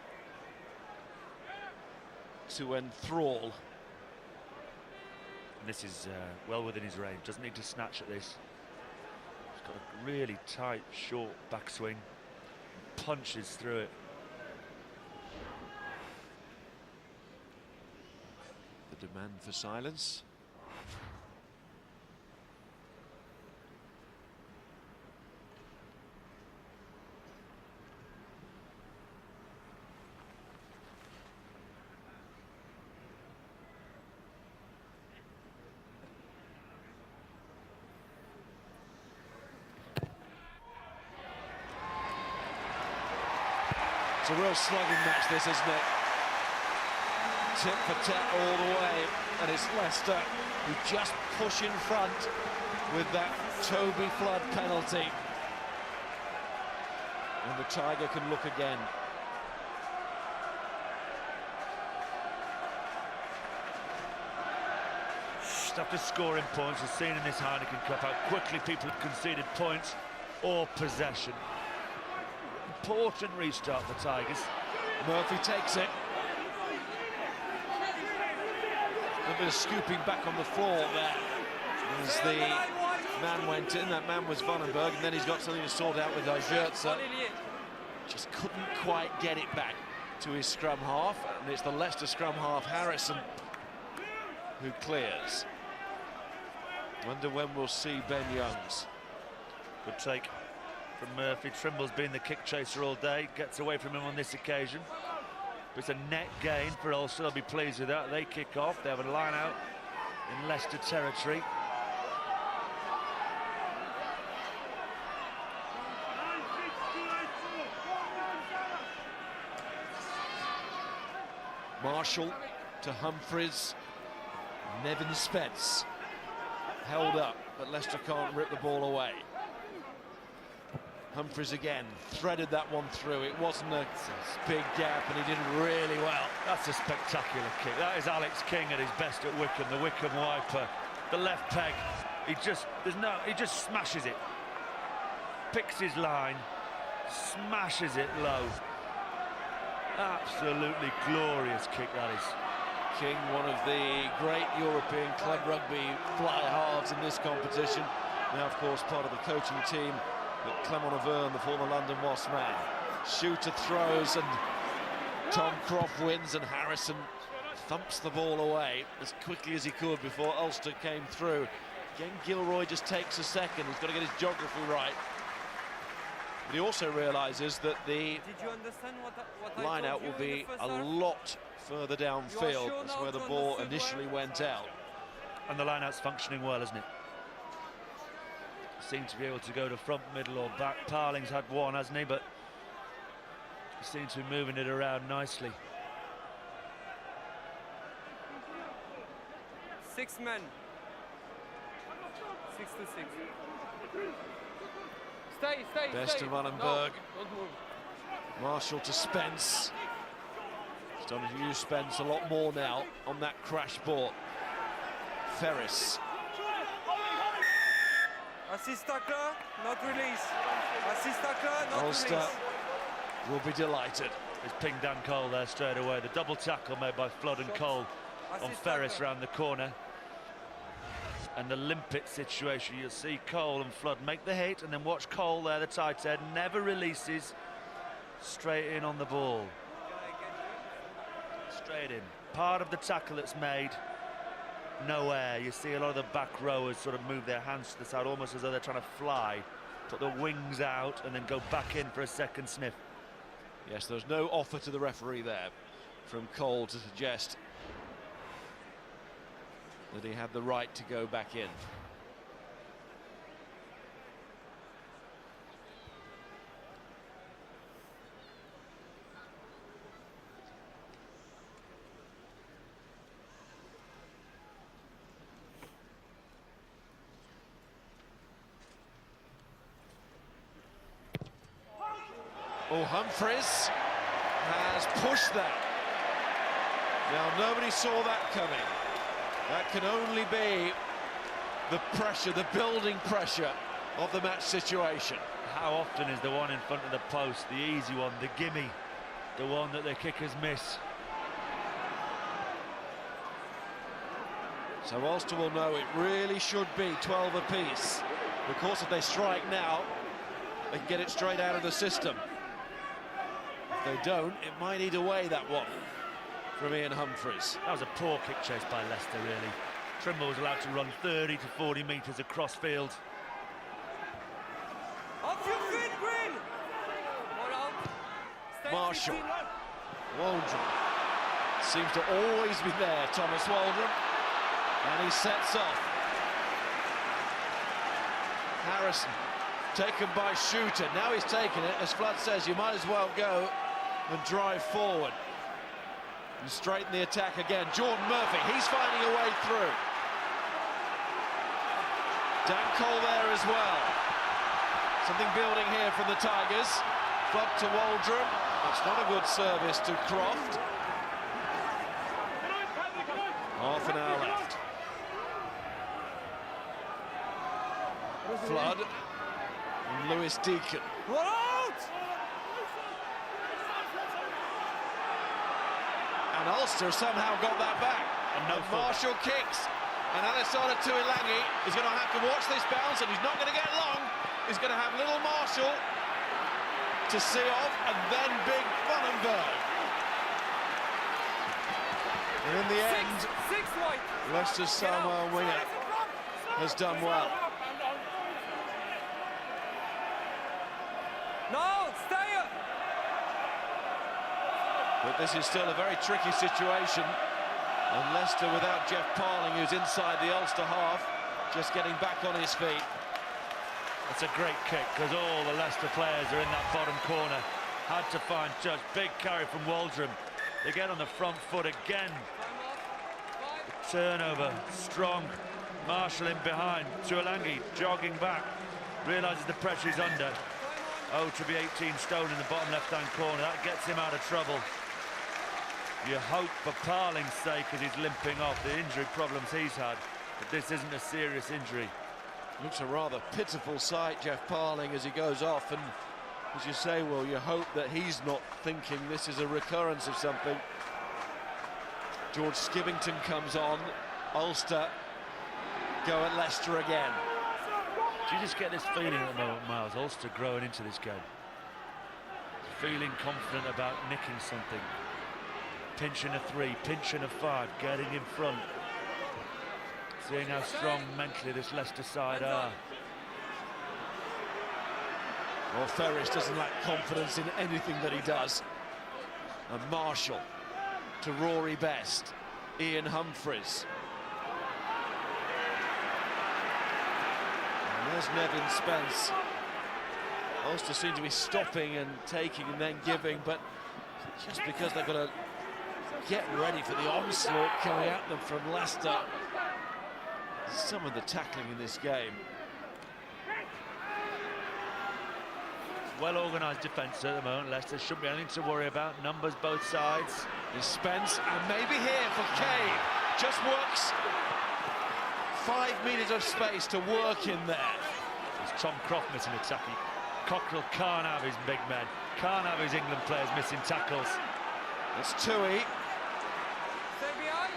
Speaker 1: to enthrall.
Speaker 2: And this is well within his range. Doesn't need to snatch at this. He's got a really tight, short backswing. Punches through it.
Speaker 1: The demand for silence. It's a real slugging match, this, isn't it? Tit for tat all the way, and it's Leicester who just push in front with that Toby Flood penalty. And the Tiger can look again.
Speaker 2: Just after scoring points, we've seen in this Heineken Cup how quickly people have conceded points or possession. Important restart for Tigers.
Speaker 1: Murphy takes it. A bit of scooping back on the floor there as the man went in. That man was Wannenberg, and then he's got something to sort out with Azurza. Just couldn't quite get it back to his scrum half, and it's the Leicester scrum half, Harrison, who clears. Wonder when we'll see Ben Youngs.
Speaker 2: Good take from Murphy. Trimble's been the kick chaser all day, gets away from him on this occasion. But it's a net gain for Ulster. They'll be pleased with that. They kick off. They have a line out in Leicester territory.
Speaker 1: Marshall to Humphries. Nevin Spence held up, but Leicester can't rip the ball away. Humphries again threaded that one through. It wasn't a big gap, and he did really well.
Speaker 2: That's a spectacular kick. That is Alex King at his best at Wickham, the Wickham wiper. The left peg. He just smashes it. Picks his line, smashes it low. Absolutely glorious kick that is.
Speaker 1: King, one of the great European club rugby fly halves in this competition. Now, of course, part of the coaching team at Clement Auvergne, the former London Wasps man. Shooter throws and Tom Croft wins, and Harrison thumps the ball away as quickly as he could before Ulster came through. Again, Gilroy just takes a second. He's got to get his geography right. But he also realises that the line out will be a lot further downfield. That's where the ball initially went out.
Speaker 2: And the line out's functioning well, isn't it? Seemed to be able to go to front, middle or back. Parling's had one, hasn't he? But he seems to be moving it around nicely.
Speaker 3: 6 men. 6 to 6. Stay.
Speaker 1: Best to Vandenberg.
Speaker 3: No, don't move.
Speaker 1: Marshall to Spence. Starting to use Spence a lot more now on that crash ball. Ferris.
Speaker 3: Assist tackler, not release. Assist tackler, not
Speaker 1: Ulster
Speaker 3: release.
Speaker 1: will be delighted.
Speaker 2: He's pinged Dan Cole there straight away. The double tackle made by Flood and Cole on Ferris round the corner. And the limpet situation, you'll see Cole and Flood make the hit, and then watch Cole there, the tight end, never releases. Straight in on the ball. Straight in. Part of the tackle that's made. No air. You see a lot of the back rowers sort of move their hands to the side, almost as though they're trying to fly. Put the wings out and then go back in for a second sniff.
Speaker 1: Yes, there's no offer to the referee there from Cole to suggest that he had the right to go back in. Oh, Humphries has pushed that. Now, nobody saw that coming. That can only be the pressure, the building pressure of the match situation.
Speaker 2: How often is the one in front of the post, the easy one, the gimme, the one that the kickers miss?
Speaker 1: So Ulster will know it really should be 12 apiece. Of course, if they strike now, they can get it straight out of the system. If they don't, it might eat away that one from Ian Humphries.
Speaker 2: That was a poor kick chase by Leicester, really. Trimble was allowed to run 30 to 40 metres across field.
Speaker 3: Off your feet, Green! Ball out. Stay
Speaker 1: Marshall.
Speaker 3: 15 left.
Speaker 1: Waldron seems to always be there, Thomas Waldron. And he sets off. Harrison taken by Shooter. Now he's taken it. As Flood says, you might as well go and drive forward and straighten the attack again. Jordan Murphy, he's finding a way through. Dan Cole there as well. Something building here from the Tigers. Flood to Waldron. That's not a good service to Croft. Half an hour left. Flood and Lewis Deacon.
Speaker 3: Ball out!
Speaker 1: And Ulster somehow got that back.
Speaker 2: And no fault.
Speaker 1: Marshall kicks. And Alessandro Tuilangi is going to have to watch this bounce, and he's not going to get long. He's going to have little Marshall to see off, and then big Vandenberg. And in the end,
Speaker 3: Six white.
Speaker 1: Leicester's Samuel winger has done well.
Speaker 3: No, stay up.
Speaker 1: But this is still a very tricky situation. And Leicester without Jeff Parling, who's inside the Ulster half, just getting back on his feet.
Speaker 2: That's a great kick, because all the Leicester players are in that bottom corner. Had to find Judge. Big carry from Waldron. They get on the front foot again. The turnover, strong. Marshall in behind. Tuolangi jogging back. Realises the pressure is under. Oh, to be 18 stone in the bottom left-hand corner. That gets him out of trouble. You hope for Parling's sake as he's limping off the injury problems he's had. But this isn't a serious injury.
Speaker 1: Looks a rather pitiful sight, Jeff Parling, as he goes off. And as you say, well, you hope that he's not thinking this is a recurrence of something. George Skivington comes on. Ulster go at Leicester again.
Speaker 2: Do you just get this feeling at the moment, Miles? Ulster growing into this game. Feeling confident about nicking something. Pinching a 3, pinching a 5, getting in front. Seeing how strong mentally this Leicester side are.
Speaker 1: Well, Ferris doesn't lack confidence in anything that he does. And Marshall to Rory Best, Ian Humphreys. And there's Nevin Spence. Ulster seem to be stopping and taking and then giving, but just because they've got to get ready for the onslaught coming at them from Leicester. Some of the tackling in this game.
Speaker 2: Well-organised defence at the moment. Leicester shouldn't be anything to worry about. Numbers both sides.
Speaker 1: Is Spence, and maybe here for Cave. Just works 5 metres of space to work in there.
Speaker 2: There's Tom Croft missing a tackle. Cockrell can't have his big men. Can't have his England players missing tackles.
Speaker 1: It's Tui.
Speaker 3: Stay behind.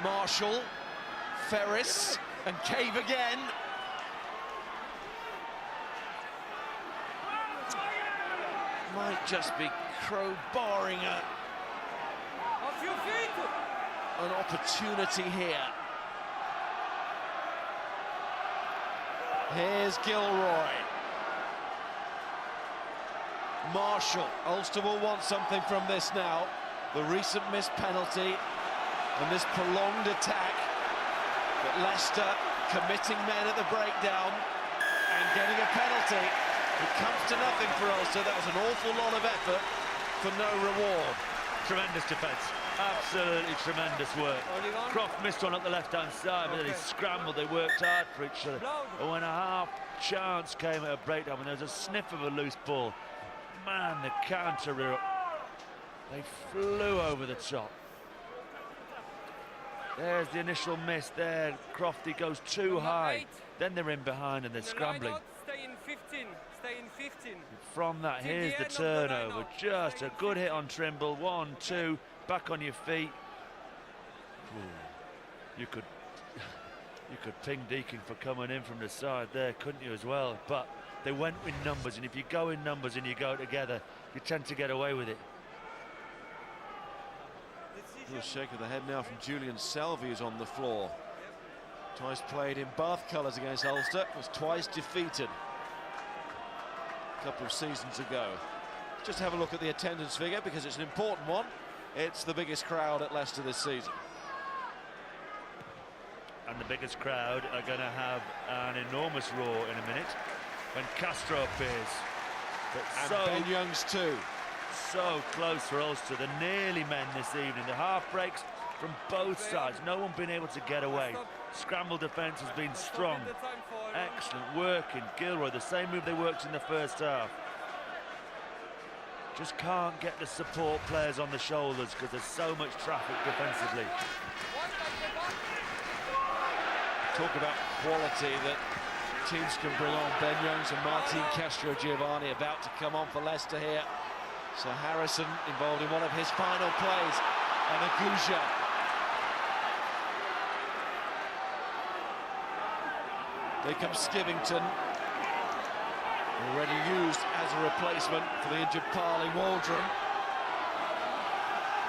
Speaker 1: Marshall. Ferris. And Cave again. Might just be crowbarring
Speaker 3: Off your feet.
Speaker 1: an opportunity here. Here's Gilroy. Marshall. Ulster will want something from this now. The recent missed penalty and this prolonged attack. But Leicester committing men at the breakdown and getting a penalty. It comes to nothing for Ulster. That was an awful lot of effort for no reward.
Speaker 2: Tremendous defence. Absolutely tremendous work.
Speaker 3: Only one.
Speaker 2: Croft missed one up the left-hand side, but then he scrambled. They worked hard for each other. And when a half chance came at a breakdown, when there was a sniff of a loose ball, man, the counter, they flew over the top. There's the initial miss there. Crofty goes too high. Then they're in behind and they're scrambling.
Speaker 3: Stay in 15. Stay in 15.
Speaker 2: From that, here's the turnover. Just a good hit on Trimble. 1, 2, back on your feet. Ooh. You could ping Deakin for coming in from the side there, couldn't you, as well? But they went in numbers, and if you go in numbers and you go together, you tend to get away with it.
Speaker 1: A shake of the head now from Julian Selvey, who's on the floor. Twice played in Bath colours against Ulster, was twice defeated a couple of seasons ago. Just have a look at the attendance figure because it's an important one. It's the biggest crowd at Leicester this season.
Speaker 2: And the biggest crowd are going to have an enormous roar in a minute when Castro appears. But
Speaker 1: And Ben Youngs too.
Speaker 2: So close for Ulster. They're nearly men this evening. The half breaks from both sides. No one been able to get away. Scramble defence has been strong. Excellent work in Gilroy. The same move they worked in the first half. Just can't get the support players on the shoulders because there's so much traffic defensively.
Speaker 1: Talk about quality that teams can bring on. Ben Youngs and Martin Castro Giovanni about to come on for Leicester here. So Harrison involved in one of his final plays, and Aguja. Here comes Skivington, already used as a replacement for the injured Parling Waldron.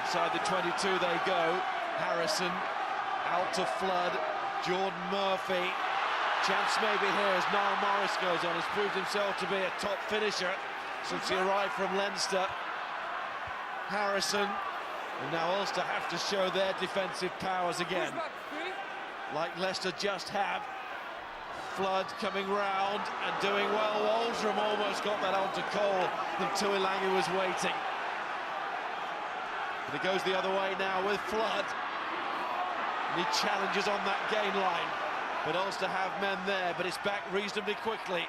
Speaker 1: Inside the 22 they go. Harrison out to Flood. Jordan Murphy. Chance maybe here as Niall Morris goes on. Has proved himself to be a top finisher since he arrived from Leinster. Harrison, and now Ulster have to show their defensive powers again, like Leicester just have. Flood coming round and doing well. Waldron almost got that onto Cole, and Tuilagi was waiting. And he goes the other way now with Flood. And he challenges on that gain line. But Ulster have men there, but it's back reasonably quickly.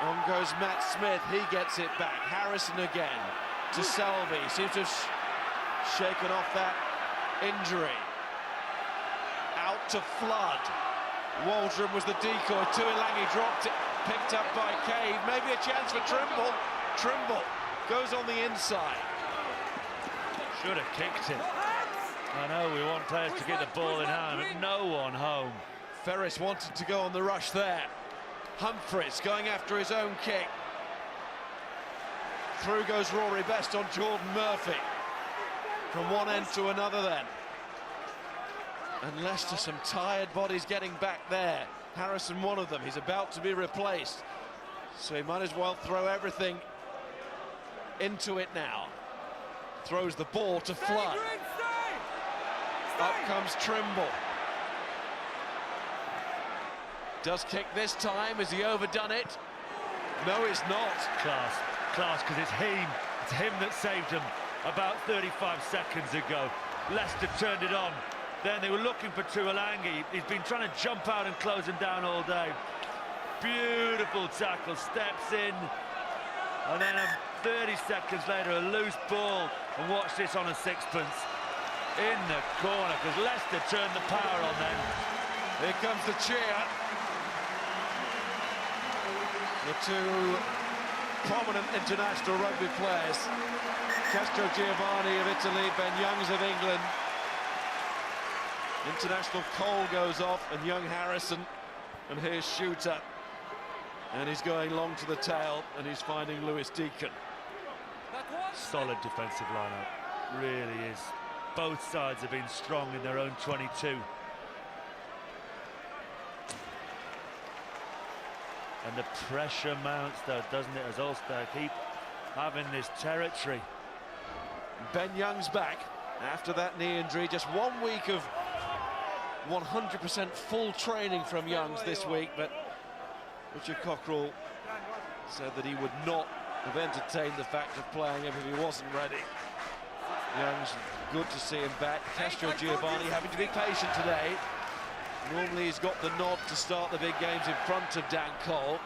Speaker 1: On goes Matt Smith, he gets it back. Harrison again to Selvey. Seems to have shaken off that injury. Out to Flood. Waldron was the decoy. Tuilangi dropped it, picked up by Cave. Maybe a chance for Trimble. Trimble goes on the inside.
Speaker 2: Should have kicked it. I know we want players to get the ball in hand, but no one home.
Speaker 1: Ferris wanted to go on the rush there. Humphries going after his own kick. Through goes Rory Best on Jordan Murphy. From one end to another then. And Leicester, some tired bodies getting back there. Harrison, one of them. He's about to be replaced. So he might as well throw everything into it now. Throws the ball to Flood. Up comes Trimble. Does kick this time. Has he overdone it? No, he's not.
Speaker 2: Class, because it's him that saved him about 35 seconds ago. Leicester turned it on. Then they were looking for Tuilangi. He's been trying to jump out and close him down all day. Beautiful tackle, steps in. And then 30 seconds later, a loose ball. And watch this on a sixpence. In the corner, because Leicester turned the power on then.
Speaker 1: Here comes the cheer. The two prominent international rugby players. Castro Giovanni of Italy, Ben Youngs of England. International call goes off, and young Harrison. And here's Shooter. And he's going long to the tail, and he's finding Lewis Deacon.
Speaker 2: Solid defensive lineup, really is. Both sides have been strong in their own 22. And the pressure mounts, though, doesn't it, as Ulster keep having this territory.
Speaker 1: Ben Young's back after that knee injury. Just 1 week of 100% full training from Youngs this week, but Richard Cockrell said that he would not have entertained the fact of playing him if he wasn't ready. Young's good to see him back. Castro Giovanni having to be patient today. Normally he's got the nod to start the big games in front of Dan Cole.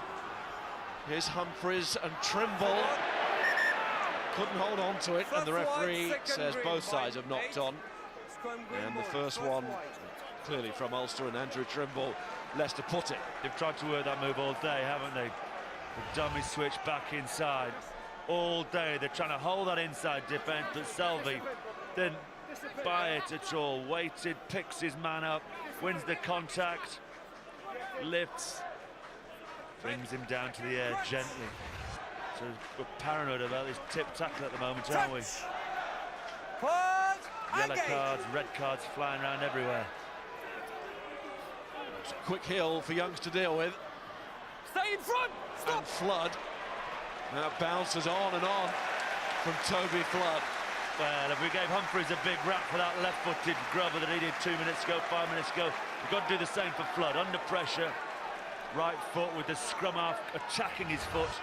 Speaker 1: Here's Humphries and Trimble. Couldn't hold on to it, and the referee says both sides have knocked on. And the first one, clearly from Ulster and Andrew Trimble, Leicester put it.
Speaker 2: They've tried to work that move all day, haven't they? The dummy switch back inside. All day they're trying to hold that inside defence, but Selvey didn't buy it at all. Waited, picks his man up, wins the contact, lifts, brings him down to the air gently. So we're paranoid about this tip tackle at the moment, aren't we? Yellow cards, red cards flying around everywhere.
Speaker 1: It's a quick hill for Youngs to deal with.
Speaker 3: Stay in front! Stop!
Speaker 1: And Flood. Now bounces on and on from Toby Flood.
Speaker 2: Well, if we gave Humphries a big rap for that left-footed grubber that he did 2 minutes ago, 5 minutes ago, we've got to do the same for Flood. Under pressure, right foot with the scrum half attacking his foot.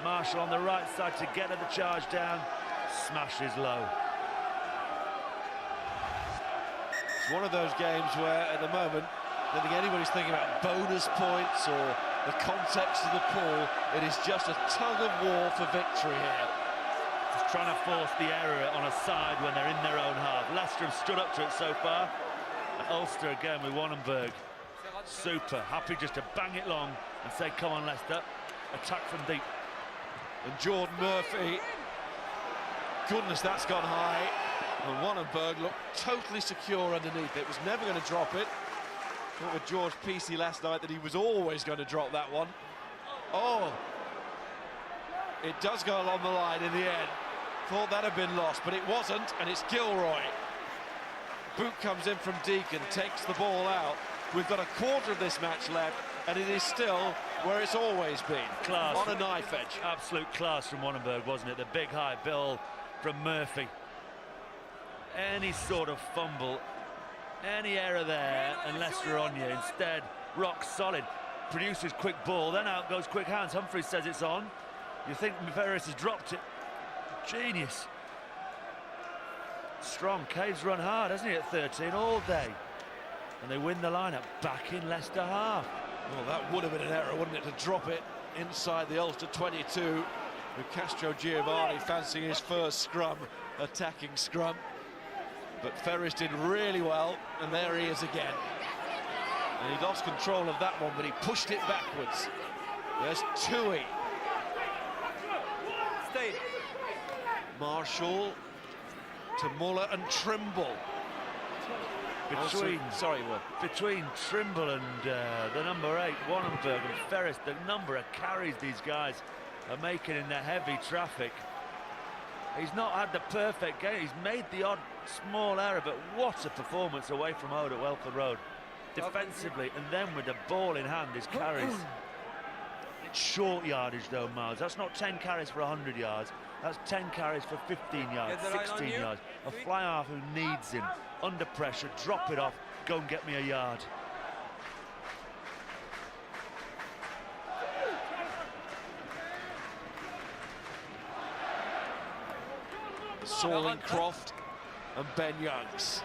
Speaker 2: Marshall on the right side to get at the charge down, smashes low.
Speaker 1: It's one of those games where, at the moment, I don't think anybody's thinking about bonus points or the context of the pool. It is just a tug-of-war for victory here.
Speaker 2: Just trying to force the error on a side when they're in their own half. Leicester have stood up to it so far. And Ulster again with Wannenberg. Super, happy just to bang it long and say, come on Leicester, attack from deep.
Speaker 1: And Jordan Murphy, goodness, that's gone high. And Wannenberg looked totally secure underneath it, was never going to drop it. Thought with George Peacey last night that he was always going to drop that one. Oh, it does go along the line in the end. Thought that had been lost, but it wasn't, and it's Gilroy. Boot comes in from Deacon, takes the ball out. We've got a quarter of this match left, and it is still where it's always been,
Speaker 2: class
Speaker 1: on a knife edge.
Speaker 2: Absolute class from Wannenberg, wasn't it? The big high bill from Murphy. Any sort of fumble, any error there, and Leicester on you. Instead, rock solid, produces quick ball, then out goes quick hands. Humphries says it's on. You think Ferris has dropped it. Genius. strong. Cave's run hard, hasn't he, at 13 all day? And they win the lineup back in Leicester half.
Speaker 1: Well, that would have been an error, wouldn't it, to drop it inside the Ulster 22, with Castro Giovanni fancying his first scrum, attacking scrum. But Ferris did really well, and there he is again. And he lost control of that one, but he pushed it backwards. There's Tui.
Speaker 3: Stay.
Speaker 1: Marshall to Muller and Trimble.
Speaker 2: Between Trimble and the number 8, Wannenberg, and Ferris, the number of carries these guys are making in the heavy traffic. He's not had the perfect game. He's made the odd small error, but what a performance away from home at Welford Road. Defensively, and then with the ball in hand, his carries. It's short yardage though, Miles. That's not 10 carries for 100 yards. That's 10 carries for 15 yards, 16 yards. A fly half who needs him. Under pressure, drop it off, go and get me a yard.
Speaker 1: Sorlingcroft and Ben Youngs.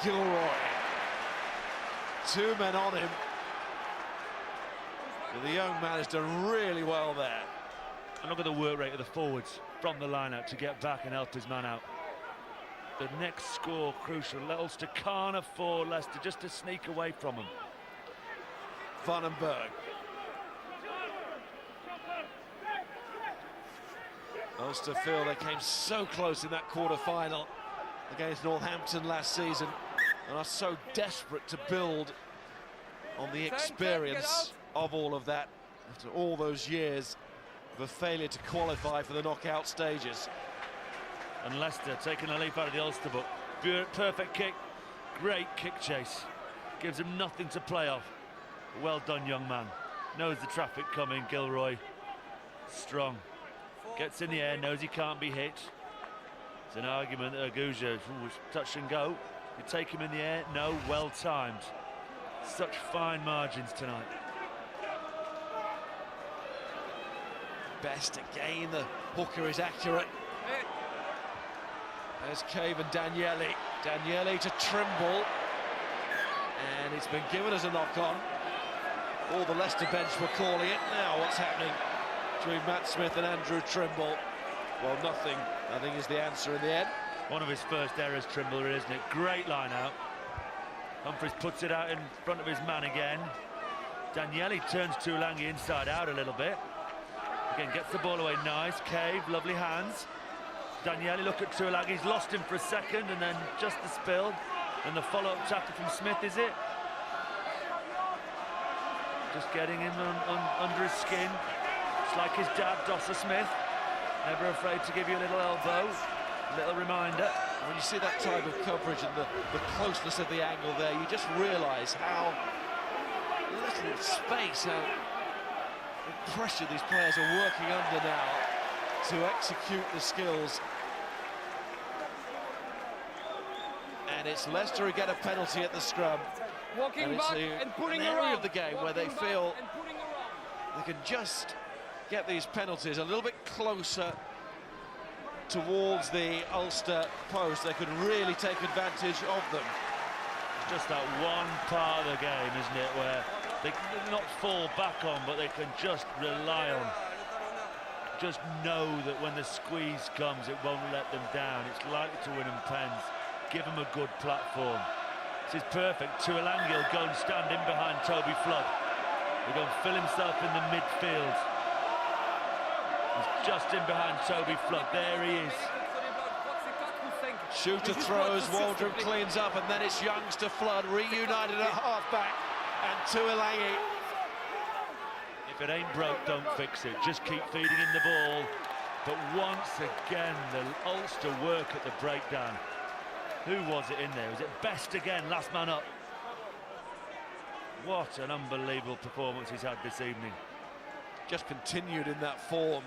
Speaker 1: Gilroy. 2 men on him. But the young man has done really well there.
Speaker 2: And look at the work rate of the forwards from the line-out to get back and help his man out. The next score crucial. Ulster can't afford Leicester just to sneak away from them.
Speaker 1: Vandenberg. Ulster feel they came so close in that quarter-final against Northampton last season and are so desperate to build on the experience of all of that after all those years of a failure to qualify for the knockout stages.
Speaker 2: And Leicester taking a leap out of the Ulster book. Perfect kick, great kick chase. Gives him nothing to play off. Well done, young man. Knows the traffic coming, Gilroy. Strong. Gets in the air, knows he can't be hit. It's an argument that Aguja, touch and go. You take him in the air, no, well timed. Such fine margins tonight.
Speaker 1: Best again, the hooker is accurate. There's Cave and Daniele. Daniele to Trimble. And it's been given as a knock-on. All the Leicester bench were calling it. Now what's happening between Matt Smith and Andrew Trimble? Well, nothing, I think, is the answer in the end.
Speaker 2: One of his first errors, Trimble, isn't it? Great line out. Humphries puts it out in front of his man again. Daniele turns Tuolangi inside out a little bit. Again, gets the ball away, nice. Cave, lovely hands. Daniele, look at Tuolangi, he's lost him for a second, and then just the spill. And the follow-up tackle from Smith, is it? Just getting him under his skin. It's like his dad, Dosser Smith. Never afraid to give you a little elbow. A little reminder.
Speaker 1: When you see that type of coverage and the closeness of the angle there, you just realise how little space, how pressure these players are working under now to execute the skills. And it's Leicester who get a penalty at the scrum.
Speaker 3: Walking back and pulling
Speaker 1: an area
Speaker 3: around.
Speaker 1: of the game where they feel they can just get these penalties a little bit closer towards the Ulster post. They could really take advantage of them.
Speaker 2: Just that one part of the game, isn't it, where they not fall back on, but they can just rely on. Just know that when the squeeze comes, it won't let them down. It's likely to win them pens. Give them a good platform. This is perfect. Tuolangi will go and stand in behind Toby Flood. He'll go and fill himself in the midfield. He's just in behind Toby Flood. There he is.
Speaker 1: Shooter throws, Waldron cleans up, and then it's Youngs to Flood, reunited at half-back, and Tuolangi.
Speaker 2: If it ain't broke, don't fix it. Just keep feeding him the ball. But once again, the Ulster work at the breakdown. Who was it in there? Was it Best again, last man up? What an unbelievable performance he's had this evening.
Speaker 1: Just continued in that form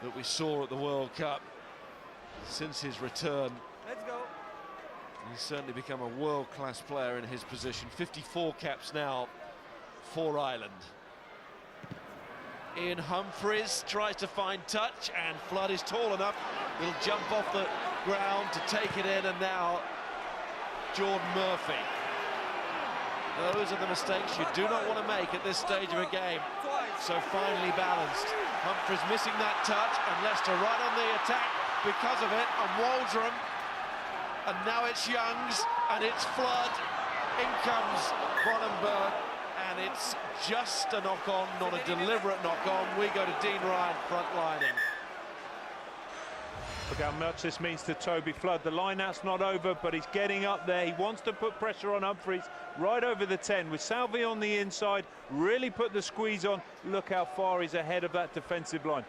Speaker 1: that we saw at the World Cup since his return.
Speaker 3: Let's go.
Speaker 1: He's certainly become a world-class player in his position. 54 caps now for Ireland. Ian Humphreys tries to find touch, and Flood is tall enough. He'll jump off the ground to take it in, and now Jordan Murphy. Those are the mistakes you do not want to make at this stage of a game. So finely balanced. Humphreys missing that touch, and Leicester right on the attack because of it, and Waldron. And now it's Youngs, and it's Flood. In comes Cronenberg, and it's just a knock-on, not a deliberate knock-on. We go to Dean Ryan frontlining.
Speaker 4: Look how much this means to Toby Flood. The line-out's not over, but he's getting up there. He wants to put pressure on Humphreys right over the 10. With Salvi on the inside, really put the squeeze on. Look how far he's ahead of that defensive line.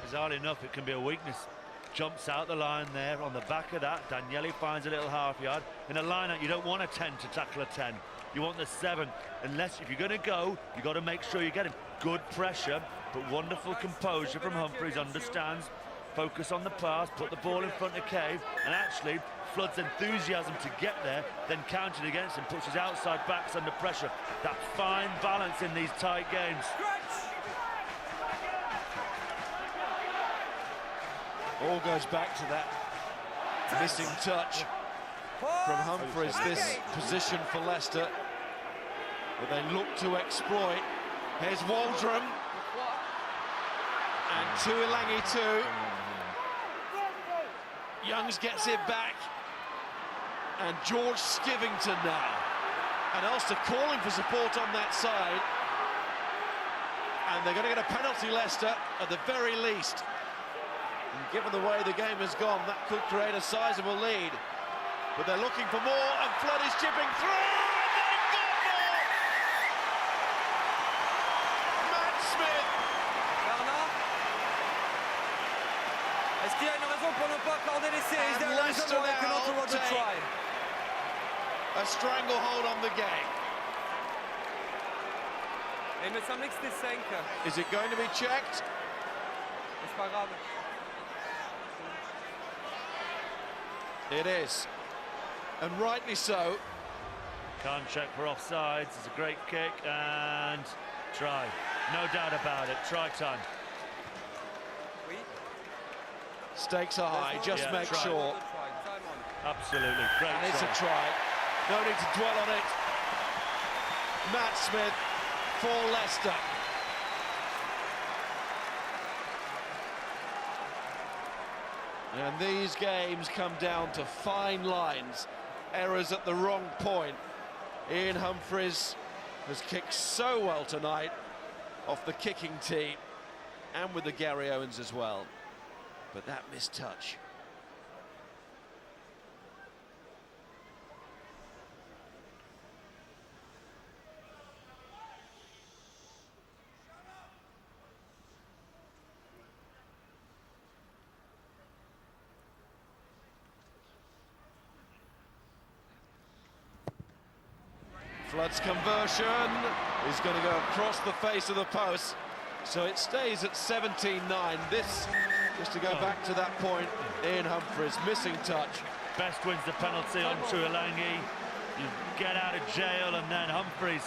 Speaker 2: Bizarrely enough, it can be a weakness. Jumps out the line there. On the back of that, Daniele finds a little half yard. In a line-out, you don't want a 10 to tackle a 10. You want the 7. Unless, if you're going to go, you've got to make sure you get him. Good pressure, but wonderful composure from Humphreys. Understands, focus on the pass, put the ball in front of Cave, and actually Flood's enthusiasm to get there, then counted against him, puts his outside backs under pressure. That fine balance in these tight games.
Speaker 1: All goes back to that missing touch from Humphreys. This position for Leicester that they look to exploit. Here's Waldron, and Tuilangi too. Youngs gets it back, and George Skivington now. And Ulster calling for support on that side. And they're going to get a penalty, Leicester, at the very least. And given the way the game has gone, that could create a sizable lead. But they're looking for more, and Flood is chipping through, and they've got more! Matt Smith!
Speaker 3: Bernard, est-ce qu'il y a une raison pour ne pas accorder l'essai? Is there a reason why you cannot award the try?
Speaker 1: A stranglehold on the game.
Speaker 3: Il me semblait que c'était 5.
Speaker 1: Is it going to be checked?
Speaker 3: C'est pas grave.
Speaker 1: It is, and rightly so.
Speaker 2: Can't check for offsides. It's a great kick, and try. No doubt about it. Try time.
Speaker 1: Stakes are high, just make
Speaker 2: try.
Speaker 1: sure.
Speaker 2: Absolutely. Great
Speaker 1: And it's a try. No need to dwell on it. Matt Smith for Leicester. And these games come down to fine lines, errors at the wrong point. Ian Humphreys has kicked so well tonight off the kicking tee, and with the Gary Owens as well. But that missed touch. Flood's conversion is going to go across the face of the post, so it stays at 17-9. This, just to go back to that point, Ian Humphreys, missing touch.
Speaker 2: Best wins the penalty on Tuilangi. You get out of jail, and then Humphreys,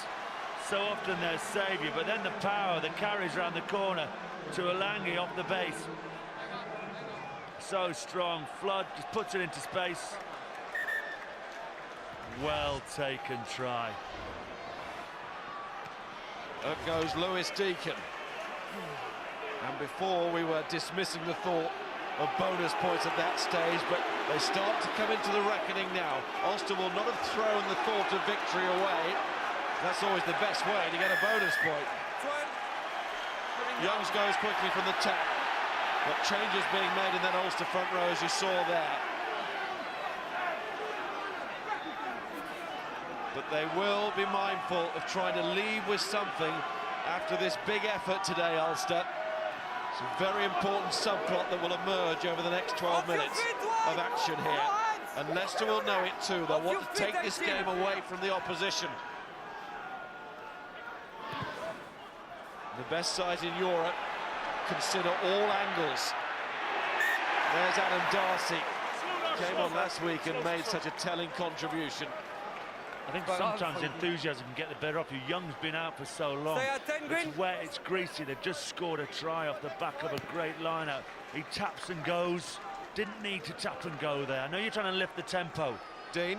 Speaker 2: so often their saviour, but then the power that carries around the corner. Tuilangi off the base. So strong. Flood just puts it into space. Well taken try.
Speaker 1: Up goes Lewis Deacon. And before we were dismissing the thought of bonus points at that stage, but they start to come into the reckoning now. Ulster will not have thrown the thought of victory away. That's always the best way to get a bonus point. Youngs goes quickly from the tap. But changes being made in that Ulster front row, as you saw there. But they will be mindful of trying to leave with something after this big effort today, Ulster. It's a very important subplot that will emerge over the next 12 minutes of action here. And Leicester will know it too. They'll want to take this game away from the opposition. The best sides in Europe consider all angles. There's Adam Darcy. Came on last week and made such a telling contribution.
Speaker 2: I think sometimes enthusiasm can get the better of you. Young's been out for so long.
Speaker 3: Stay at 10, Green.
Speaker 2: It's wet, it's greasy. They've just scored a try off the back of a great line-out. He taps and goes. Didn't need to tap and go there. I know you're trying to lift the tempo.
Speaker 1: Dean.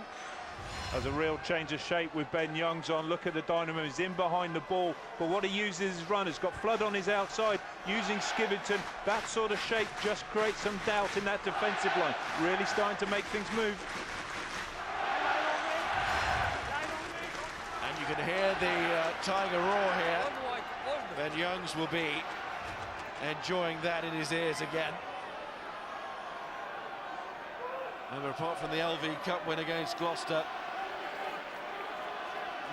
Speaker 4: There's a real change of shape with Ben Youngs on. Look at the dynamo. He's in behind the ball, but what he uses is runners. Got Flood on his outside, using Skivington. That sort of shape just creates some doubt in that defensive line. Really starting to make things move.
Speaker 1: And you can hear the Tiger roar here. Ben Youngs will be enjoying that in his ears again. And apart from the LV Cup win against Gloucester,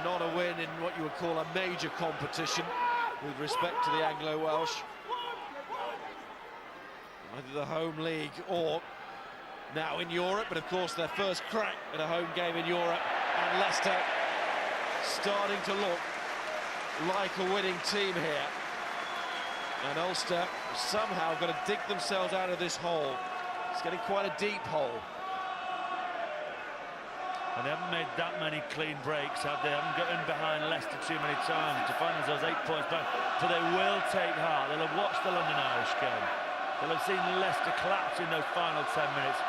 Speaker 1: not a win in what you would call a major competition with respect to the Anglo-Welsh. Either the home league or now in Europe, but of course their first crack at a home game in Europe. And Leicester starting to look like a winning team here. And Ulster somehow got to dig themselves out of this hole. It's getting quite a deep hole.
Speaker 2: And they haven't made that many clean breaks, have they? Haven't got in behind Leicester too many times to find themselves 8 points back. But they will take heart. They'll have watched the London Irish game. They'll have seen Leicester collapse in those final 10 minutes.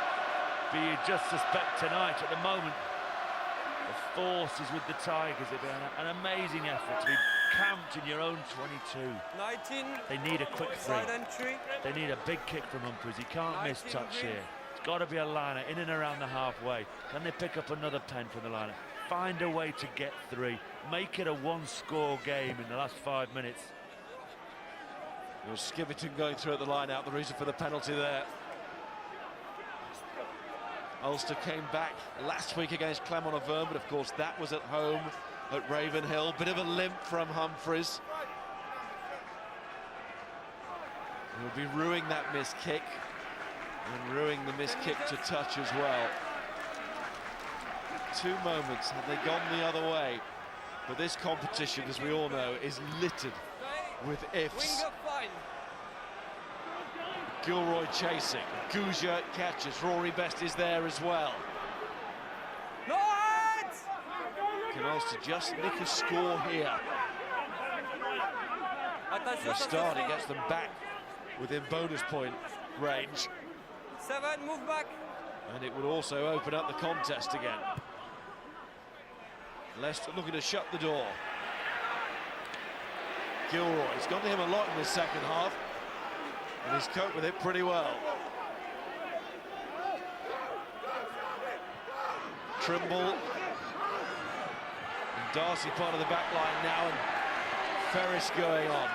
Speaker 2: But you just suspect tonight, at the moment, the force is with the Tigers. It'll be an amazing effort to be camped in your own 22.
Speaker 3: 19.
Speaker 2: They need a quick three.
Speaker 3: Side entry.
Speaker 2: They need a big kick from Humphries. He can't miss touch here. It's got to be a liner in and around the halfway. Can they pick up another pen from the liner? Find a way to get 3. Make it a one-score game in the last 5 minutes.
Speaker 1: It was Skivington going through at the line out, the reason for the penalty there. Ulster came back last week against Clermont-Auvergne, but of course that was at home at Ravenhill. Bit of a limp from Humphries. He'll be ruining that missed kick and ruining the missed kick to touch as well. 2 moments had they gone the other way, but this competition, as we all know, is littered with ifs. Gilroy chasing, Gouja catches, Rory Best is there as well.
Speaker 3: No hands!
Speaker 1: Can Ulster just nick a score here? The start, it gets them back within bonus point range.
Speaker 3: 7, move back.
Speaker 1: And it would also open up the contest again. Leicester looking to shut the door. Gilroy's gone to him a lot in the second half, and he's coped with it pretty well. Trimble and Darcy part of the back line now, and Ferris going on.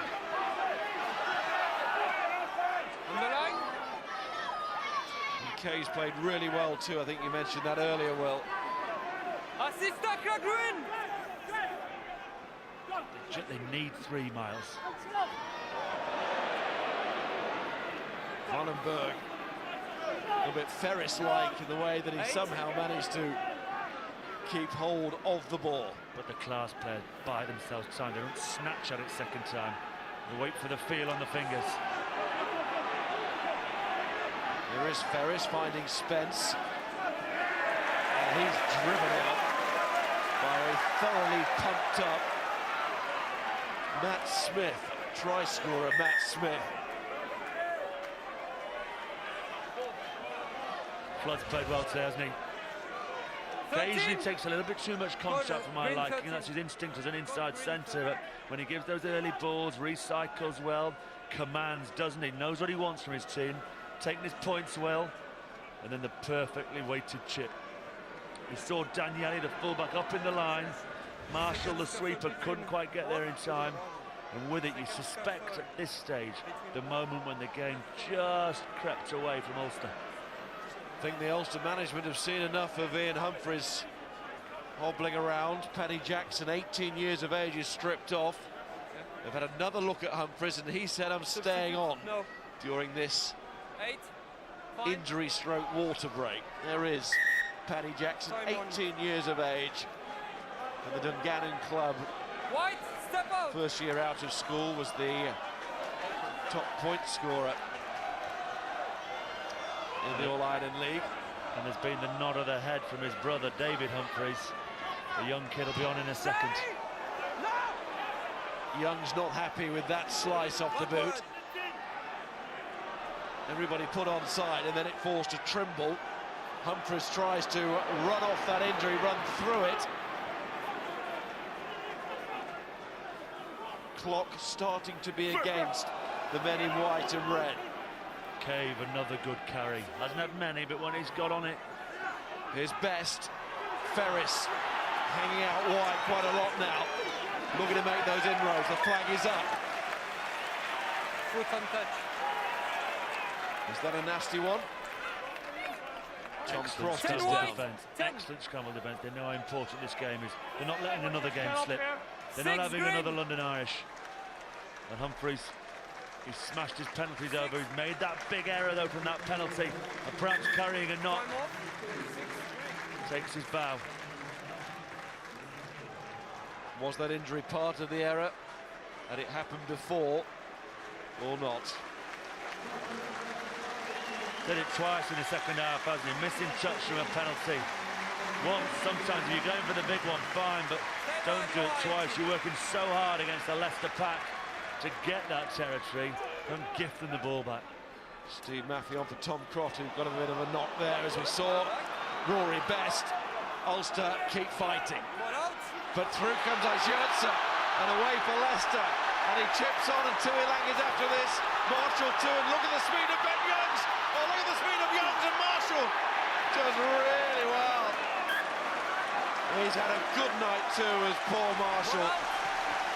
Speaker 1: Kay's played really well too. I think you mentioned that earlier, Will.
Speaker 3: Assist tackler, Green!
Speaker 2: They need 3 miles.
Speaker 1: Vandenberg, a little bit Ferris-like in the way that he somehow managed to keep hold of the ball.
Speaker 2: But the class players buy themselves time. They don't snatch at it second time. They wait for the feel on the fingers.
Speaker 1: There is Ferris finding Spence. And he's driven out by a thoroughly pumped up Matt Smith. Try scorer Matt Smith.
Speaker 2: Flood's played well today, hasn't he? Occasionally takes a little bit too much contact for my liking. That's his instinct as an inside centre. But when he gives those early balls, recycles well, commands, doesn't he? Knows what he wants from his team. Taking his points well, and then the perfectly weighted chip. He saw Daniele, the fullback, up in the line. Marshall, the sweeper, couldn't quite get there in time. And with it, you suspect at this stage the moment when the game just crept away from Ulster.
Speaker 1: I think the Ulster management have seen enough of Ian Humphries hobbling around. Paddy Jackson, 18 years of age, is stripped off. They've had another look at Humphries, and he said, I'm staying on during this injury stroke water break. There is Paddy Jackson, 18 years of age, and the Dungannon club.
Speaker 3: White, step out.
Speaker 1: First year out of school, was the top point scorer in the All-Ireland League.
Speaker 2: And there's been the nod of the head from his brother David Humphries. The young kid will be on in a second.
Speaker 1: Young's not happy with that slice off the boot. Everybody put on side, and then it falls to Trimble. Humphreys tries to run off that injury, run through it. Clock starting to be against the men in white and red.
Speaker 2: Cave, another good carry. Hasn't had many, but when he's got on it.
Speaker 1: His best. Ferris hanging out wide quite a lot now. Looking to make those inroads. The flag is up.
Speaker 3: Foot on touch.
Speaker 1: Is that a nasty one? Tom
Speaker 2: Excellent
Speaker 1: Croft is
Speaker 2: scramble
Speaker 1: down.
Speaker 2: defence. Excellent scramble defence. They know how important this game is. They're not letting another game slip. They're not having another London Irish. And Humphreys, he's smashed his penalties over. He's made that big error though from that penalty, and perhaps carrying a knock. Takes his bow.
Speaker 1: Was that injury part of the error? Had it happened before or not?
Speaker 2: Did it twice in the second half, hasn't he? Missing touch from a penalty. Once, sometimes if you're going for the big one, fine, but don't do it twice. You're working so hard against the Leicester pack to get that territory and gift them the ball back.
Speaker 1: Steve Maffey on for Tom Croft, who got a bit of a knock there, as we saw. Rory Best. Ulster keep fighting. But through comes Ajurza, and away for Leicester. And he chips on, and Tuilang is after this. Marshall too, and look at the speed of Ben Youngs. Oh, look at the speed of Youngs, and Marshall does really well. He's had a good night too, as Paul Marshall.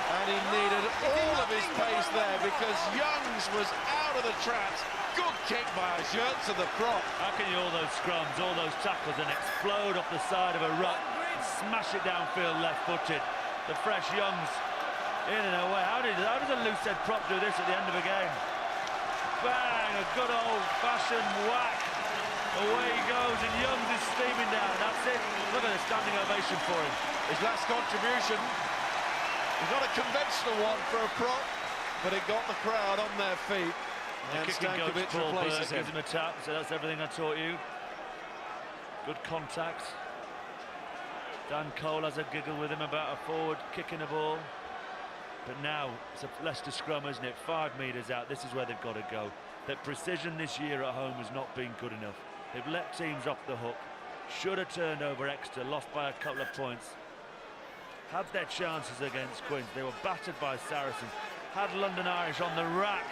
Speaker 1: And he needed all of his pace there, because Youngs was out of the traps. Good kick by Ajurza, the prop.
Speaker 2: How can you all those scrums, all those tackles, and explode off the side of a ruck, and smash it downfield left-footed? The fresh Youngs in and away. How does a loose-head prop do this at the end of a game? Bang! A good old-fashioned whack. Away he goes, and Youngs is steaming down. That's it. Look at the standing ovation for him.
Speaker 1: His last contribution, he's not a conventional one for a prop, but it got the crowd on their feet.
Speaker 2: The
Speaker 1: And
Speaker 2: kicking goes
Speaker 1: Stankovic
Speaker 2: Paul
Speaker 1: replaces
Speaker 2: Burke,
Speaker 1: him.
Speaker 2: gives him a tap, so that's everything I taught you. Good contact. Dan Cole has a giggle with him about a forward kicking the ball. But now, it's a Leicester scrum, isn't it? 5 metres out, this is where they've got to go. That precision this year at home has not been good enough. They've let teams off the hook. Should have turned over extra, lost by a couple of points. Had their chances against Quins. They were battered by Saracens. Had London Irish on the rack.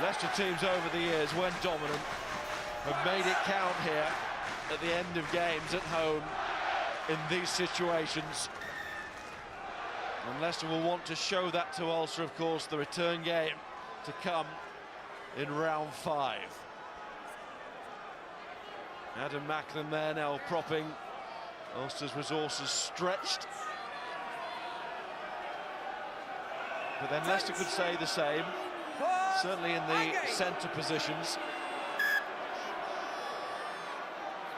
Speaker 1: Leicester teams over the years, when dominant, have made it count here at the end of games at home in these situations. And Leicester will want to show that to Ulster, of course, the return game to come in round 5. Adam Macklin there now propping. Ulster's resources stretched. But then Leicester could say the same, certainly in the centre positions.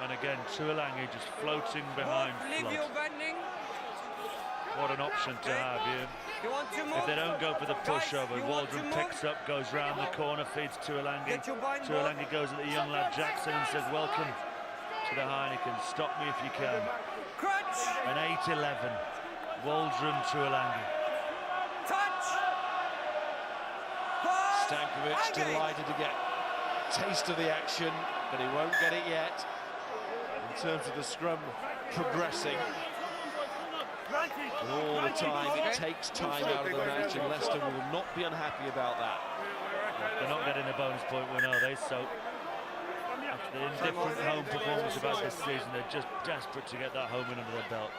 Speaker 2: And again, Tuilangi just floating behind Flood. What an option to have here. If they don't go for the pushover, Waldron picks up, goes round the corner, feeds Tuilangi. Tuilangi goes at the young lad Jackson and says, welcome to the Heineken, stop me if you can. An 8-11, Waldron Tuilangi.
Speaker 1: Stankovic delighted to get a taste of the action, but he won't get it yet. In terms of the scrum progressing, and all the time, it takes time out of the match, and Leicester will not be unhappy about that.
Speaker 2: They're not getting a bonus point win, are they? So, after the indifferent home performance about this season, they're just desperate to get that home win under their belt.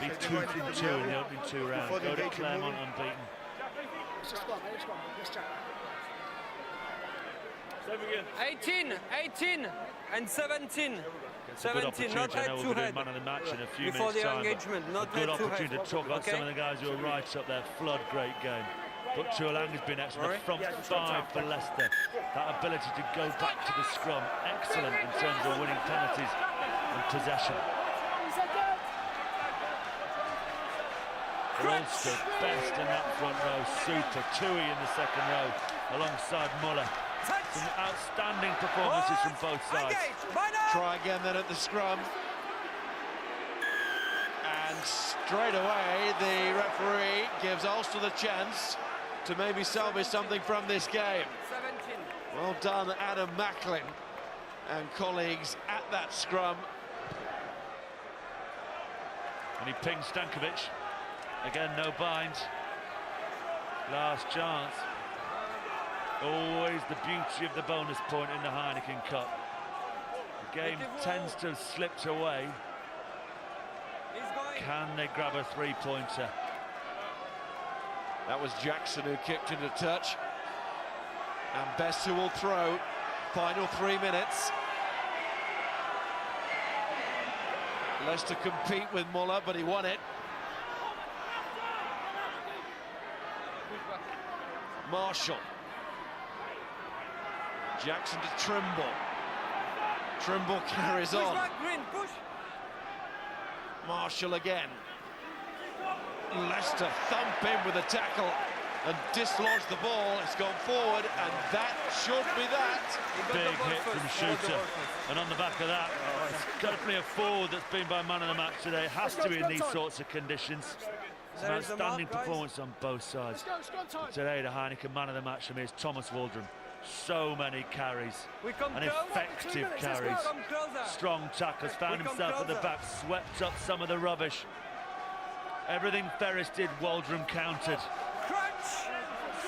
Speaker 2: Be 2 from 2 in the opening 2 rounds. Go to Claremont unbeaten.
Speaker 3: 18 and 17.
Speaker 2: It's a good opportunity. I know we'll be doing man of the match in a few
Speaker 3: Before
Speaker 2: minutes'
Speaker 3: the
Speaker 2: time.
Speaker 3: engagement, not
Speaker 2: A good
Speaker 3: head to head.
Speaker 2: opportunity to talk about some of the guys who are right up there. Flood, great game. But Tuilangi's been excellent. The front 5 for Leicester. That ability to go back to the scrum, excellent in terms of winning penalties and possession. Ulster, best in that front row, super. Tui in the second row, alongside Muller. Some outstanding performances from both sides.
Speaker 1: Try again then at the scrum. And straight away, the referee gives Ulster the chance to maybe salvage something from this game.
Speaker 3: 17.
Speaker 1: Well done, Adam Macklin and colleagues at that scrum.
Speaker 2: And he pings Stankovic. Again, no bind. Last chance. Always the beauty of the bonus point in the Heineken Cup. The game tends to have slipped away. Can they grab a three-pointer?
Speaker 1: That was Jackson who kicked into touch. And Best who will throw. Final 3 minutes. Leicester compete with Muller, but he won it. Marshall. Jackson to Trimble. Trimble carries on. Marshall again. Leicester thump in with a tackle and dislodge the ball. It's gone forward, and that should be that.
Speaker 2: Big hit from Shooter, and on the back of that, it's definitely a forward that's been by man of the match today. Has to be in these sorts of conditions. It's an outstanding performance on both sides. But today, the Heineken man of the match for me is Thomas Waldron. So many carries, and effective carries. Strong tackles, found himself at the back, swept up some of the rubbish. Everything Ferris did, Waldron countered.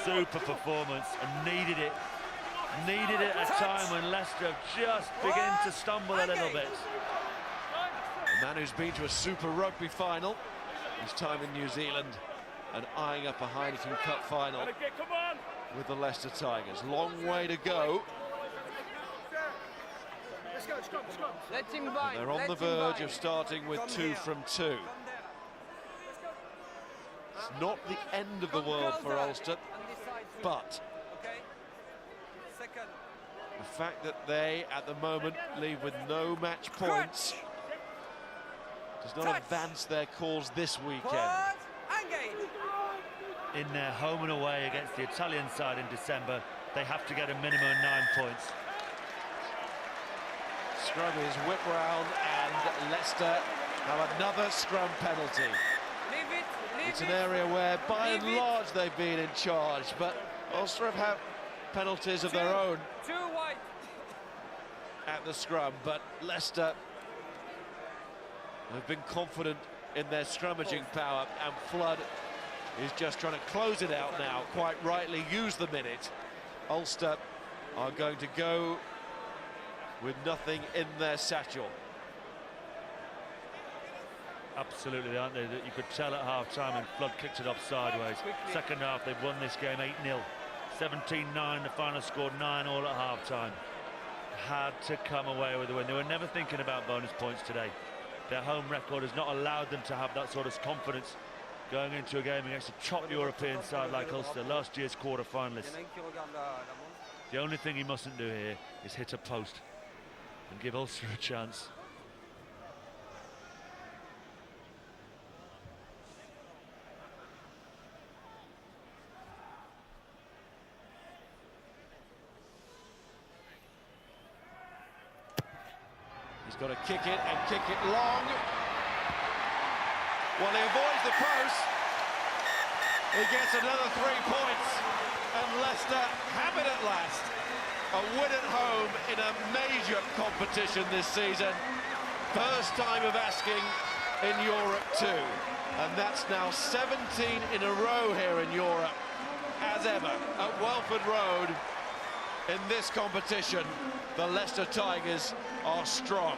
Speaker 2: Super performance, and needed it. Needed it at a time when Leicester just began to stumble a little bit.
Speaker 1: A man who's been to a Super Rugby final, his time in New Zealand, and eyeing up a Heineken Cup final with the Leicester Tigers. Long way to go. And they're on the verge of starting with 2 from 2. It's not the end of the world for Ulster, but the fact that they, at the moment, leave with no match points does not advance their cause this weekend.
Speaker 2: In their home and away against the Italian side in December, they have to get a minimum of 9 points.
Speaker 1: Scrum is whipped round, and Leicester have another scrum penalty. It's an area where, by and large, they've been in charge, but Ulster have had penalties of their own at the scrum, but Leicester have been confident in their scrummaging power, and Flood is just trying to close it out now, quite rightly use the minute. Ulster are going to go with nothing in their satchel.
Speaker 2: Absolutely, aren't they? That you could tell at half-time, and Flood kicked it off sideways. Second half, they've won this game 8-0. 17-9, the final scored 9-all at half-time. Had to come away with the win. They were never thinking about bonus points today. Their home record has not allowed them to have that sort of confidence going into a game against a top European side like Ulster, last year's quarter-finalists. The only thing he mustn't do here is hit a post and give Ulster a chance.
Speaker 1: He's got to kick it and kick it long. Well, he avoids the post. He gets another 3 points, and Leicester have it at last. A win at home in a major competition this season. First time of asking in Europe too. And that's now 17 in a row here in Europe. As ever, at Welford Road, in this competition, the Leicester Tigers are strong.